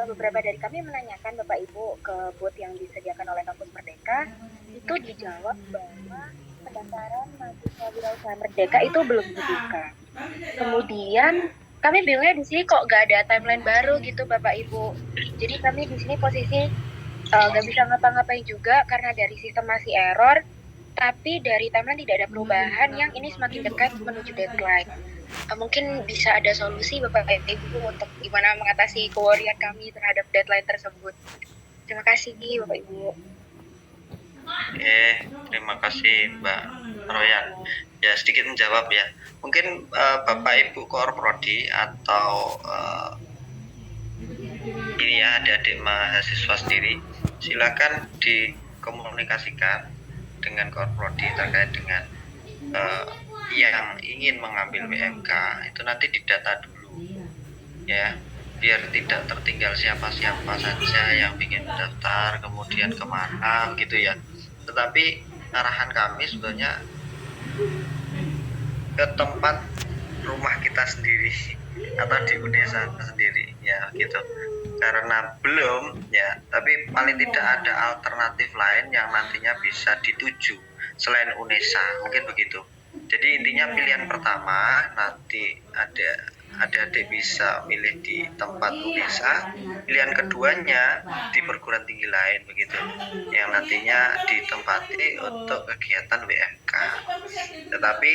beberapa dari kami menanyakan Bapak Ibu ke booth yang disediakan oleh Kampus Merdeka, itu dijawab bahwa pendaftaran mahasiswa wirausaha Merdeka itu belum dibuka. Kemudian kami bingungnya di sini kok nggak ada timeline baru gitu Bapak Ibu. Jadi kami di sini posisi nggak bisa ngapa-ngapain juga karena dari sistem masih error, tapi dari timeline tidak ada perubahan yang ini semakin dekat menuju deadline. Mungkin bisa ada solusi Bapak Ibu untuk gimana mengatasi kewarian kami terhadap deadline tersebut. Terima kasih Bapak Ibu. Terima kasih Mbak Royan. Ya sedikit menjawab ya. Mungkin Bapak Ibu Korprodi atau ini ya adik-adik mahasiswa sendiri, silakan dikomunikasikan dengan Korprodi terkait dengan yang ingin mengambil WMK itu nanti didata dulu ya, biar tidak tertinggal siapa-siapa saja yang ingin mendaftar kemudian kemana gitu ya. Tetapi arahan kami sebenarnya ke tempat rumah kita sendiri atau di UNESA sendiri ya gitu, karena belum ya, tapi paling tidak ada alternatif lain yang nantinya bisa dituju selain UNESA, mungkin begitu. Jadi intinya pilihan pertama nanti adik-adik bisa milih di tempat UNESA, pilihan keduanya di perguruan tinggi lain begitu, yang nantinya ditempati untuk kegiatan WMK. Tetapi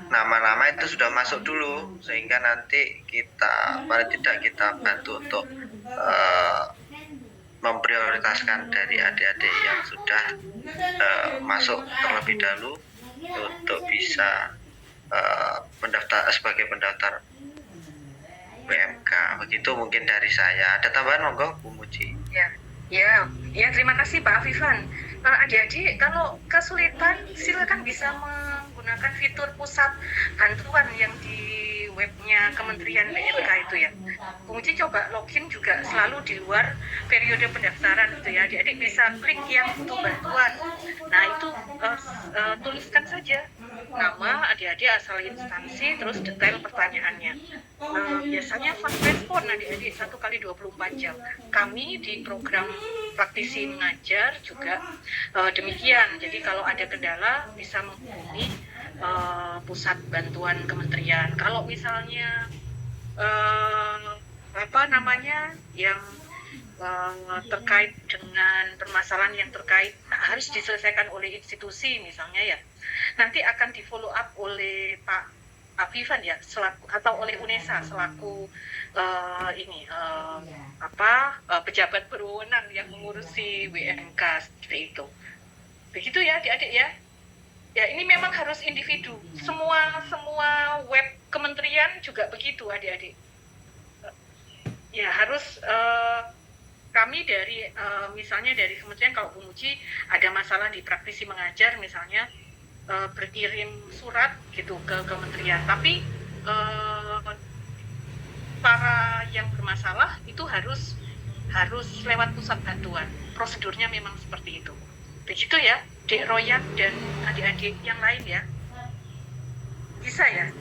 nama-nama itu sudah masuk dulu sehingga nanti kita paling tidak kita bantu untuk memprioritaskan dari adik-adik yang sudah masuk terlebih dahulu untuk bisa mendaftar sebagai pendaftar WMK. Begitu mungkin dari saya. Ada tambahan monggo Bu Muji? Ya, terima kasih Pak Afifan. Adik-adik kalau kesulitan silakan bisa menggunakan fitur pusat bantuan yang di webnya Kementerian WMK itu ya. Bu Muji coba login juga selalu di luar periode pendaftaran gitu ya. Adik-adik bisa klik yang butuh bantuan. Nah itu tuliskan saja nama adik-adik, asal instansi, terus detail pertanyaannya. Biasanya fast respon adik-adik 1x24 jam. Kami di program praktisi mengajar juga demikian. Jadi kalau ada kendala bisa menghubungi pusat bantuan kementerian. Kalau misalnya yang terkait dengan permasalahan yang terkait harus diselesaikan oleh institusi misalnya ya, nanti akan di follow up oleh Pak Afifan ya selaku atau oleh UNESA selaku pejabat berwenang yang mengurusi WMK seperti itu. Begitu ya adik-adik ya. Ya, ini memang harus individu. Semua web kementerian juga begitu, adik-adik. Ya, harus kami dari misalnya dari kementerian, kalau Bu Muji ada masalah di praktisi mengajar misalnya, berkirim surat gitu ke kementerian, tapi para yang bermasalah itu harus lewat pusat bantuan. Prosedurnya memang seperti itu. Begitu ya, Dek Royan dan adik-adik yang lain ya. Bisa ya,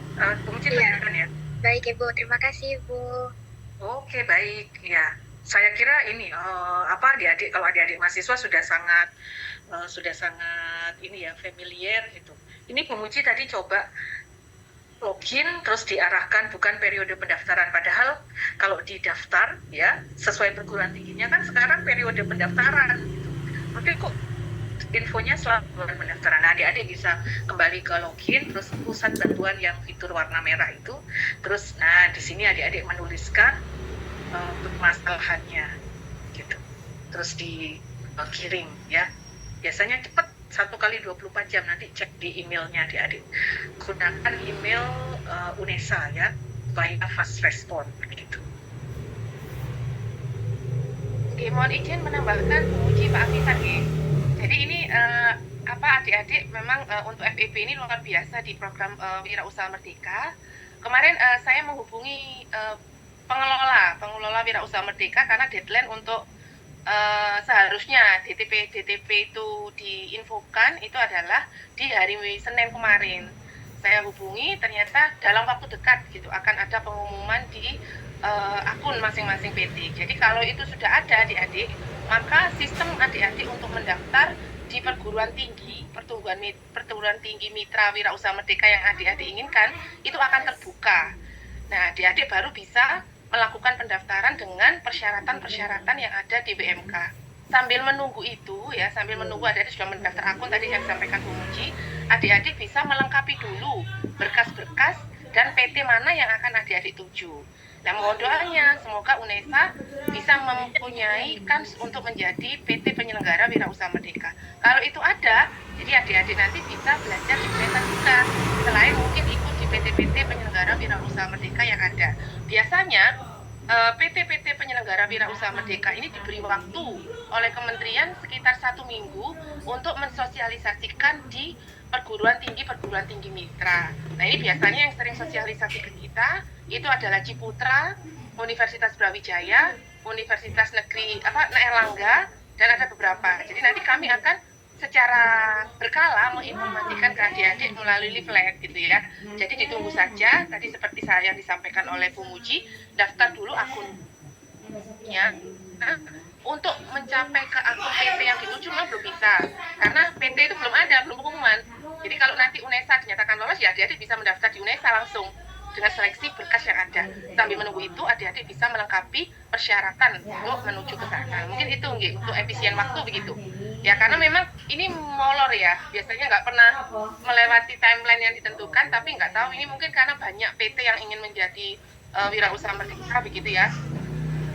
Bu Muji tanyakan ya. Baik Ibu, terima kasih Ibu. Oke, baik ya. Saya kira ini adik-adik, kalau adik-adik mahasiswa sudah sangat ini ya, familiar gitu. Ini Bu Muji tadi coba login terus diarahkan bukan periode pendaftaran, padahal kalau didaftar ya sesuai perguruan tingginya kan sekarang periode pendaftaran gitu. Tapi kok infonya selalu bulan pendaftaran. Nah, adik-adik bisa kembali ke login, terus pusat bantuan yang fitur warna merah itu, terus nah di sini adik-adik menuliskan permasalahannya gitu, terus dikirim ya. Biasanya cepat, 1 kali 24 jam, nanti cek di emailnya adik-adik. Gunakan email UNESA ya, via fast respond gitu. Oke, mohon izin menambahkan Bu Muji, Pak Afifan ya. Jadi ini adik-adik memang untuk FEB ini luar biasa di program Wirausaha Merdeka. Kemarin saya menghubungi pengelola Wirausaha Merdeka karena deadline untuk seharusnya DTP itu diinfokan itu adalah di hari Senin kemarin. Saya hubungi, ternyata dalam waktu dekat gitu akan ada pengumuman di akun masing-masing PT. Jadi kalau itu sudah ada adik-adik, maka sistem adik-adik untuk mendaftar di perguruan tinggi, perguruan tinggi mitra Wirausaha Merdeka yang adik-adik inginkan itu akan terbuka. Nah, adik-adik baru bisa melakukan pendaftaran dengan persyaratan-persyaratan yang ada di BMK. Sambil menunggu itu ya, sambil menunggu adik-adik sudah mendaftar akun tadi yang disampaikan Bu Muji, adik-adik bisa melengkapi dulu berkas-berkas dan PT mana yang akan adik-adik tuju. Nah, mohon doanya semoga UNESA bisa mempunyai kans untuk menjadi PT penyelenggara Wirausaha Merdeka. Kalau itu ada, jadi adik-adik nanti bisa belajar di UNESA juga, selain mungkin ikut di PT-PT penyelenggara Wirausaha Merdeka yang ada. Biasanya PT-PT penyelenggara Wirausaha Merdeka ini diberi waktu oleh kementerian sekitar 1 minggu untuk mensosialisasikan di perguruan tinggi mitra. Nah, ini biasanya yang sering sosialisasi ke kita itu adalah Ciputra, Universitas Brawijaya, Universitas Negeri Erlangga, dan ada beberapa. Jadi nanti kami akan secara berkala menginformasikan ke adik-adik melalui leaflet gitu ya. Jadi ditunggu saja, tadi seperti yang disampaikan oleh Bu Muji, daftar dulu akunnya. Untuk mencapai ke akun PT yang dituju memang belum bisa, karena PT itu belum ada, belum pengumuman. Jadi kalau nanti UNESA dinyatakan lolos, ya adik-adik bisa mendaftar di UNESA langsung dengan seleksi berkas yang ada. Sambil menunggu itu, adik-adik bisa melengkapi persyaratan untuk menuju ke sana. Mungkin itu untuk efisien waktu begitu. Ya, karena memang ini molor ya, biasanya nggak pernah melewati timeline yang ditentukan, tapi nggak tahu ini mungkin karena banyak PT yang ingin menjadi Wirausaha Merdeka begitu ya,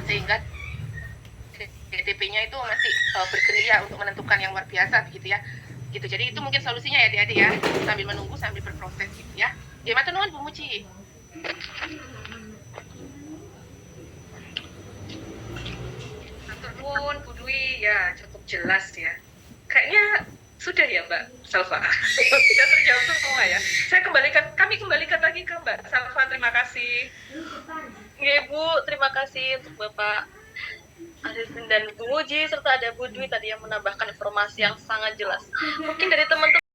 sehingga DTP-nya itu masih bergerilya untuk menentukan yang luar biasa begitu ya. Gitu. Jadi itu mungkin solusinya ya adik-adik ya, sambil menunggu sambil berproses gitu ya. Ya, matur nuwun Bu Muji. Matur nuwun Bu Dwi, ya cukup jelas ya. Kayaknya sudah ya Mbak Salva. Sudah terjawab semua ya. Kami kembalikan lagi ke Mbak Salva. Terima kasih. Ya Bu, terima kasih untuk Bapak Arifin dan Bu Muji, serta ada Bu Dwi tadi yang menambahkan informasi yang sangat jelas. Mungkin dari teman-teman